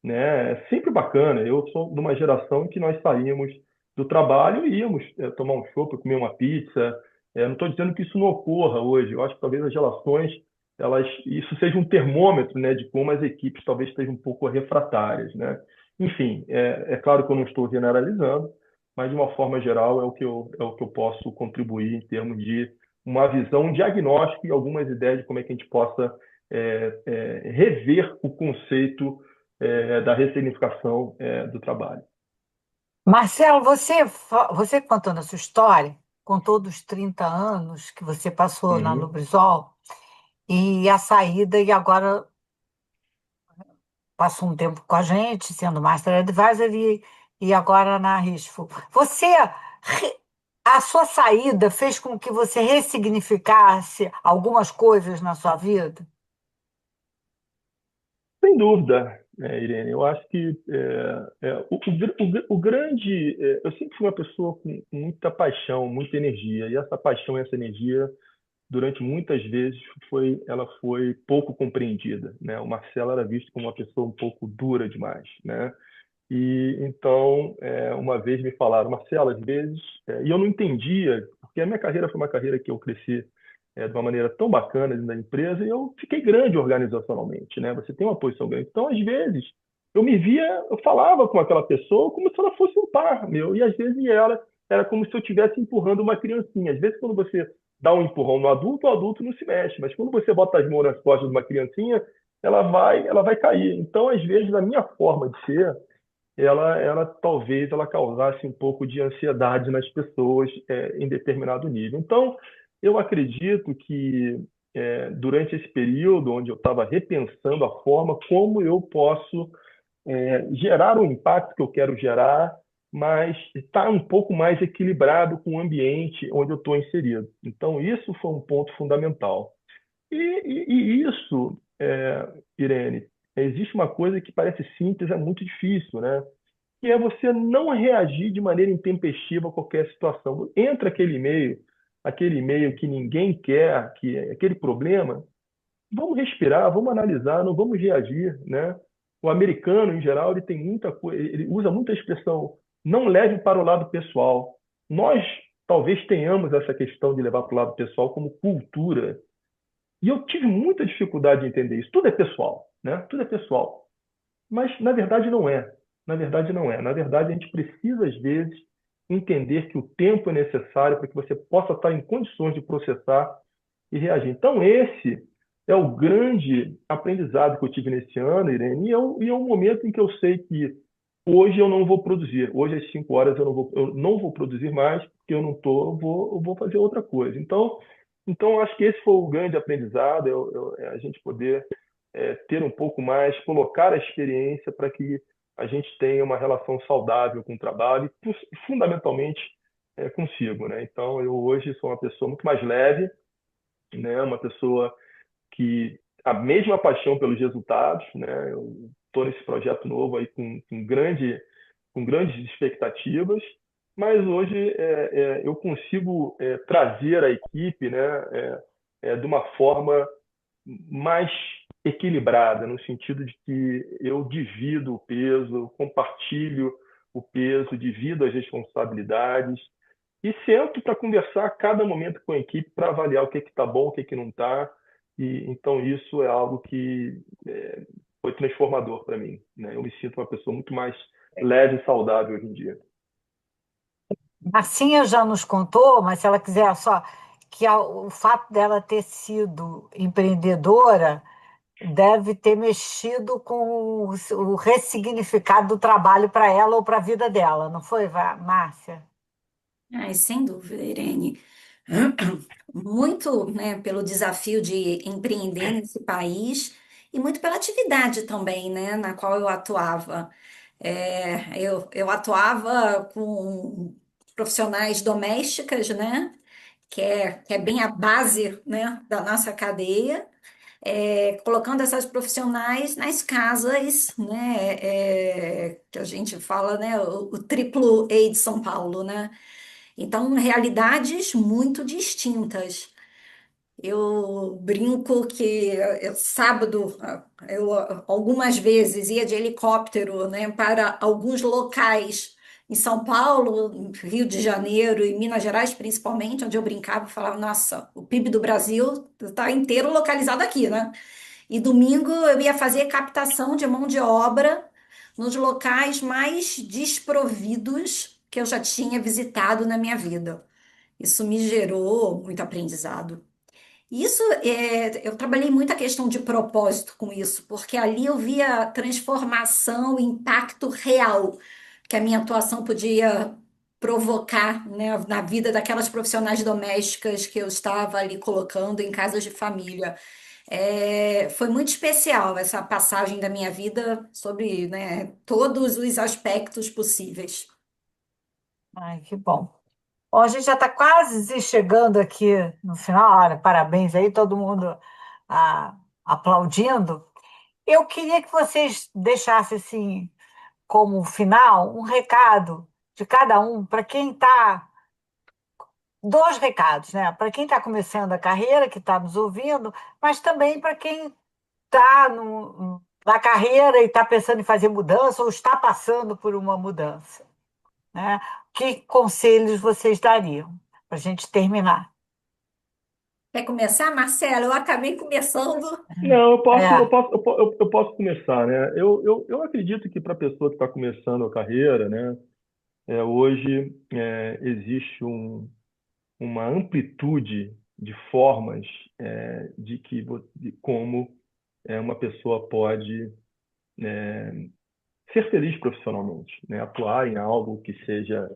Speaker 3: né? É sempre bacana. Eu sou de uma geração em que nós saímos do trabalho e íamos tomar um chopp, comer uma pizza. Não estou dizendo que isso não ocorra hoje. Eu acho que talvez as relações, isso seja um termômetro, né, de como as equipes talvez estejam um pouco refratárias, né? Enfim, é claro que eu não estou generalizando, mas de uma forma geral é o que eu posso contribuir em termos de uma visão, um diagnóstico e algumas ideias de como é que a gente possa rever o conceito da ressignificação do trabalho.
Speaker 1: Marcelo, você contando a sua história, com todos os 30 anos que você passou na
Speaker 3: Uhum.
Speaker 1: Lubrizol, e a saída, e agora passou um tempo com a gente, sendo Master Advisor, e agora na Risfo. A sua saída fez com que você ressignificasse algumas coisas na sua vida?
Speaker 3: Sem dúvida, Irene, eu acho que o grande. Eu sempre fui uma pessoa com muita paixão, muita energia, e essa paixão e essa energia, durante muitas vezes, ela foi pouco compreendida, né? O Marcelo era visto como uma pessoa um pouco dura demais, né? E então, uma vez me falaram, Marcelo, às vezes, e eu não entendia, porque a minha carreira foi uma carreira que eu cresci de uma maneira tão bacana dentro da empresa e eu fiquei grande organizacionalmente, né? Você tem uma posição grande. Então, às vezes, eu falava com aquela pessoa como se ela fosse um par meu, e às vezes ela era como se eu estivesse empurrando uma criancinha. Às vezes, quando você dá um empurrão no adulto, o adulto não se mexe, mas quando você bota as mãos nas costas de uma criancinha, ela vai cair. Então, às vezes, a minha forma de ser talvez ela causasse um pouco de ansiedade nas pessoas em determinado nível. Então, eu acredito que durante esse período onde eu estava repensando a forma como eu posso gerar o impacto que eu quero gerar, mas está um pouco mais equilibrado com o ambiente onde eu estou inserido. Então, isso foi um ponto fundamental. E isso, Irene, existe uma coisa que parece simples, é muito difícil, né? Que é você não reagir de maneira intempestiva a qualquer situação. Entra aquele e-mail que ninguém quer, que é aquele problema, vamos respirar, vamos analisar, não vamos reagir, né? O americano, em geral, ele tem muita coisa, ele usa muita expressão, não leve para o lado pessoal. Nós talvez tenhamos essa questão de levar para o lado pessoal como cultura. E eu tive muita dificuldade de entender isso. Tudo é pessoal, né? Tudo é pessoal. Mas, na verdade, não é. Na verdade, não é. Na verdade, a gente precisa, às vezes, entender que o tempo é necessário para que você possa estar em condições de processar e reagir. Então, esse é o grande aprendizado que eu tive nesse ano, Irene, e é um momento em que eu sei que hoje eu não vou produzir. Hoje, às 5 horas, eu não vou produzir mais, porque eu não estou, eu vou fazer outra coisa. Então, acho que esse foi o grande aprendizado, é a gente poder ter um pouco mais, colocar a experiência para que a gente tenha uma relação saudável com o trabalho e, fundamentalmente, consigo, né? Então, eu hoje sou uma pessoa muito mais leve, né? Uma pessoa que a mesma paixão pelos resultados, né? Eu estou nesse projeto novo aí com grandes expectativas, mas hoje eu consigo trazer a equipe, né? De uma forma mais equilibrada, no sentido de que eu divido o peso, compartilho o peso, divido as responsabilidades e sento para conversar a cada momento com a equipe para avaliar o que está bom, o que não está. E então isso é algo que foi transformador para mim, né? Eu me sinto uma pessoa muito mais leve e saudável hoje em dia.
Speaker 1: Marcinha já nos contou, mas se ela quiser só que o fato dela ter sido empreendedora deve ter mexido com o ressignificado do trabalho para ela ou para a vida dela, não foi, Márcia?
Speaker 2: Ai, sem dúvida, Irene. Muito, né, pelo desafio de empreender nesse país e muito pela atividade também, né, na qual eu atuava. Eu atuava com profissionais domésticas, né, que é bem a base, né, da nossa cadeia, colocando essas profissionais nas casas, né, que a gente fala, né, o triplo E de São Paulo, né? Então, realidades muito distintas. Eu brinco que sábado eu algumas vezes ia de helicóptero, né, para alguns locais em São Paulo, Rio de Janeiro e Minas Gerais, principalmente, onde eu brincava e falava, nossa, o PIB do Brasil está inteiro localizado aqui, né? E domingo eu ia fazer captação de mão de obra nos locais mais desprovidos que eu já tinha visitado na minha vida. Isso me gerou muito aprendizado. Isso, eu trabalhei muito a questão de propósito com isso, porque ali eu via transformação, impacto real que a minha atuação podia provocar, né, na vida daquelas profissionais domésticas que eu estava ali colocando em casas de família. Foi muito especial essa passagem da minha vida sobre, né, todos os aspectos possíveis.
Speaker 1: Ai, que bom. Bom, a gente já está quase chegando aqui no final. Olha, parabéns aí, todo mundo aplaudindo. Eu queria que vocês deixassem assim, como final, um recado de cada um para quem está. Dois recados, né? Para quem está começando a carreira, que está nos ouvindo, mas também para quem está na carreira e está pensando em fazer mudança ou está passando por uma mudança, né? Que conselhos vocês dariam para a gente terminar?
Speaker 2: Quer começar, Marcelo? Eu acabei começando.
Speaker 3: Não,
Speaker 1: É,
Speaker 3: eu posso começar, né? Eu acredito que para a pessoa que está começando a carreira, né, hoje existe uma amplitude de formas de como uma pessoa pode ser feliz profissionalmente, né? Atuar em algo que seja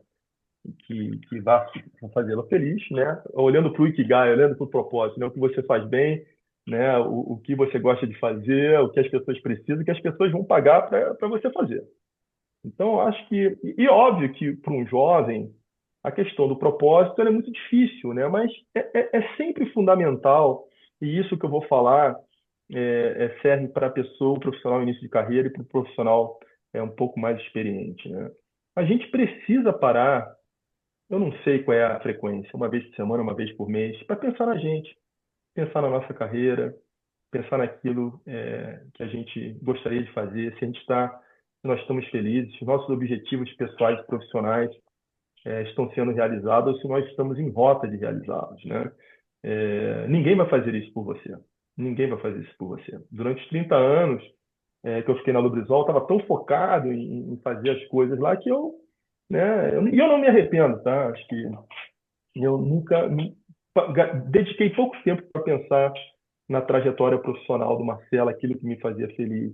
Speaker 3: que vá fazê-la feliz, né? Olhando para o Ikigai, olhando para o propósito, né? O que você faz bem, né? O que você gosta de fazer, o que as pessoas precisam, o que as pessoas vão pagar para você fazer. Então, eu acho que, e óbvio que para um jovem, a questão do propósito ela é muito difícil, né? Mas é sempre fundamental, e isso que eu vou falar serve para a pessoa, o profissional início de carreira e para o profissional um pouco mais experiente, né? A gente precisa parar, eu não sei qual é a frequência, uma vez por semana, uma vez por mês, para pensar na gente, pensar na nossa carreira, pensar naquilo que a gente gostaria de fazer, se a gente está, se nós estamos felizes, se nossos objetivos pessoais e profissionais estão sendo realizados ou se nós estamos em rota de realizá-los, né? Ninguém vai fazer isso por você. Ninguém vai fazer isso por você. Durante os 30 anos que eu fiquei na Lubrizol, eu estava tão focado em fazer as coisas lá que e eu não me arrependo, tá? Acho que eu nunca dediquei pouco tempo para pensar na trajetória profissional do Marcelo, aquilo que me fazia feliz.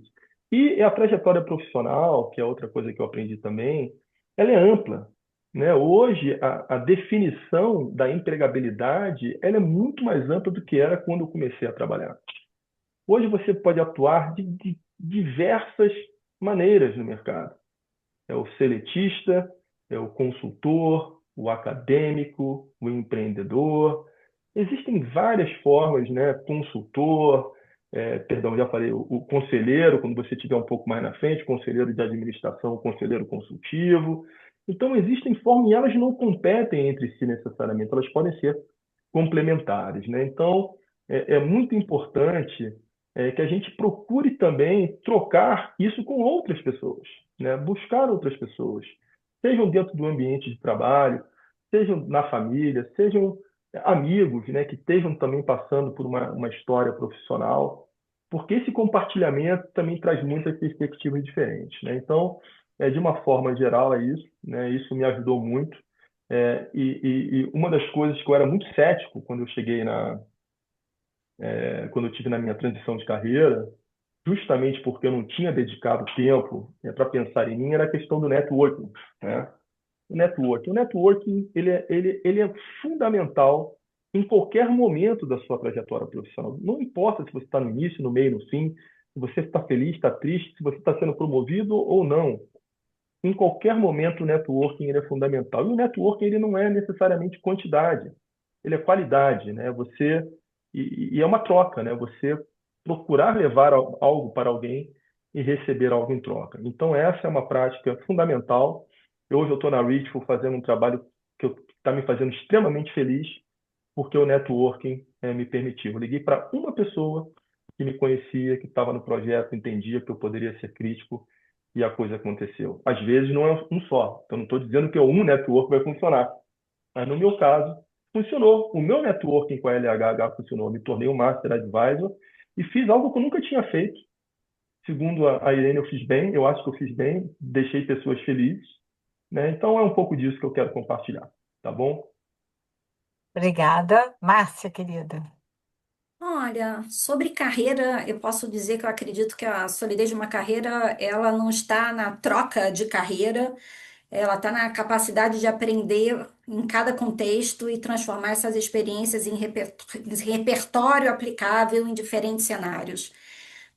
Speaker 3: E a trajetória profissional, que é outra coisa que eu aprendi também, ela é ampla, né? Hoje, a definição da empregabilidade, ela é muito mais ampla do que era quando eu comecei a trabalhar. Hoje você pode atuar de diversas maneiras no mercado. É o seletista, é o consultor, o acadêmico, o empreendedor. Existem várias formas, né? Consultor, perdão, já falei, o conselheiro, quando você estiver um pouco mais na frente, conselheiro de administração, conselheiro consultivo. Então, existem formas e elas não competem entre si necessariamente, elas podem ser complementares, né? Então, é muito importante que a gente procure também trocar isso com outras pessoas, né? Buscar outras pessoas, sejam dentro do ambiente de trabalho, sejam na família, sejam amigos, né, que estejam também passando por uma história profissional, porque esse compartilhamento também traz muitas perspectivas diferentes, né? Então, de uma forma geral, é isso, né? Isso me ajudou muito. E uma das coisas que eu era muito cético quando eu cheguei quando eu tive na minha transição de carreira, justamente porque eu não tinha dedicado tempo para pensar em mim, era a questão do networking, né? O networking ele é fundamental em qualquer momento da sua trajetória profissional. Não importa se você está no início, no meio, no fim, se você está feliz, está triste, se você está sendo promovido ou não. Em qualquer momento, o networking ele é fundamental. E o networking ele não é necessariamente quantidade, ele é qualidade, né? E é uma troca, né? Você procurar levar algo para alguém e receber algo em troca. Então essa é uma prática fundamental. Hoje eu estou na Reachful fazendo um trabalho que está me fazendo extremamente feliz, porque o networking me permitiu. Eu liguei para uma pessoa que me conhecia, que estava no projeto, entendia que eu poderia ser crítico e a coisa aconteceu. Às vezes não é um só. Então não estou dizendo que um network vai funcionar. Mas no meu caso, funcionou. O meu networking com a LHH funcionou. Eu me tornei um Master Advisor e fiz algo que eu nunca tinha feito. Segundo a Irene, eu fiz bem. Eu acho que eu fiz bem. Deixei pessoas felizes, né? Então é um pouco disso que eu quero compartilhar. Tá bom?
Speaker 1: Obrigada. Márcia, querida.
Speaker 2: Olha, sobre carreira, eu posso dizer que eu acredito que a solidez de uma carreira, ela não está na troca de carreira, ela está na capacidade de aprender em cada contexto e transformar essas experiências em repertório aplicável em diferentes cenários.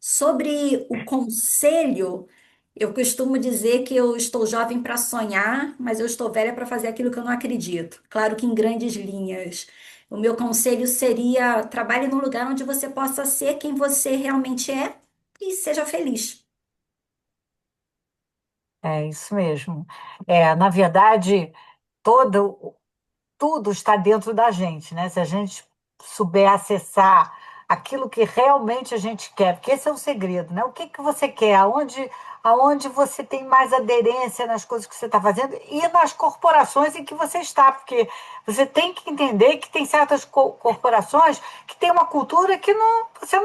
Speaker 2: Sobre o conselho, eu costumo dizer que eu estou jovem para sonhar, mas eu estou velha para fazer aquilo que eu não acredito. Claro que em grandes linhas. O meu conselho seria: trabalhe num lugar onde você possa ser quem você realmente é e seja feliz.
Speaker 1: É isso mesmo. Na verdade, todo, tudo está dentro da gente, né? Se a gente souber acessar aquilo que realmente a gente quer, porque esse é o segredo, né? O que que você quer? Aonde você tem mais aderência nas coisas que você está fazendo e nas corporações em que você está, porque você tem que entender que tem certas corporações que têm uma cultura que você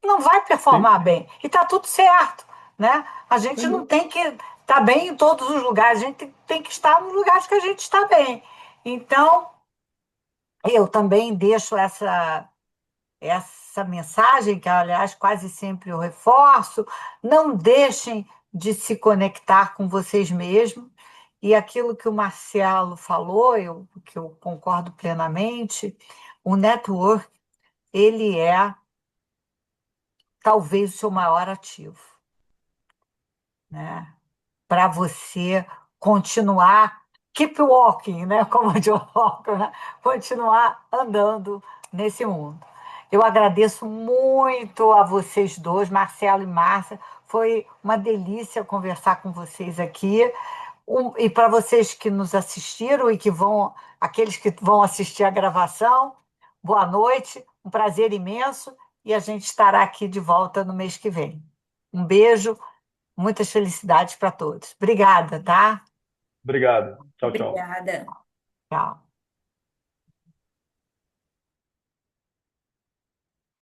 Speaker 1: não vai
Speaker 3: Sim,
Speaker 1: performar bem. E está tudo certo, né? A gente
Speaker 3: sem
Speaker 1: não
Speaker 3: dúvida.
Speaker 1: tem que estar bem em todos os lugares, a gente tem que estar nos lugares que a gente está bem. Então, eu também deixo essa mensagem, que, aliás, quase sempre eu reforço: não deixem de se conectar com vocês mesmos. E aquilo que o Marcelo falou, que eu concordo plenamente, o network, ele é talvez o seu maior ativo, né? para você continuar keep walking, né? Como o John Locke, né? Continuar andando nesse mundo. Eu agradeço muito a vocês dois, Marcelo e Márcia. Foi uma delícia conversar com vocês aqui. E para vocês que nos assistiram e que vão, aqueles que vão assistir a gravação, boa noite, um prazer imenso e a gente estará aqui de volta no mês que vem. Um beijo, muitas felicidades para todos. Obrigada, tá?
Speaker 3: Obrigado. Tchau, tchau.
Speaker 2: Obrigada.
Speaker 1: Tchau.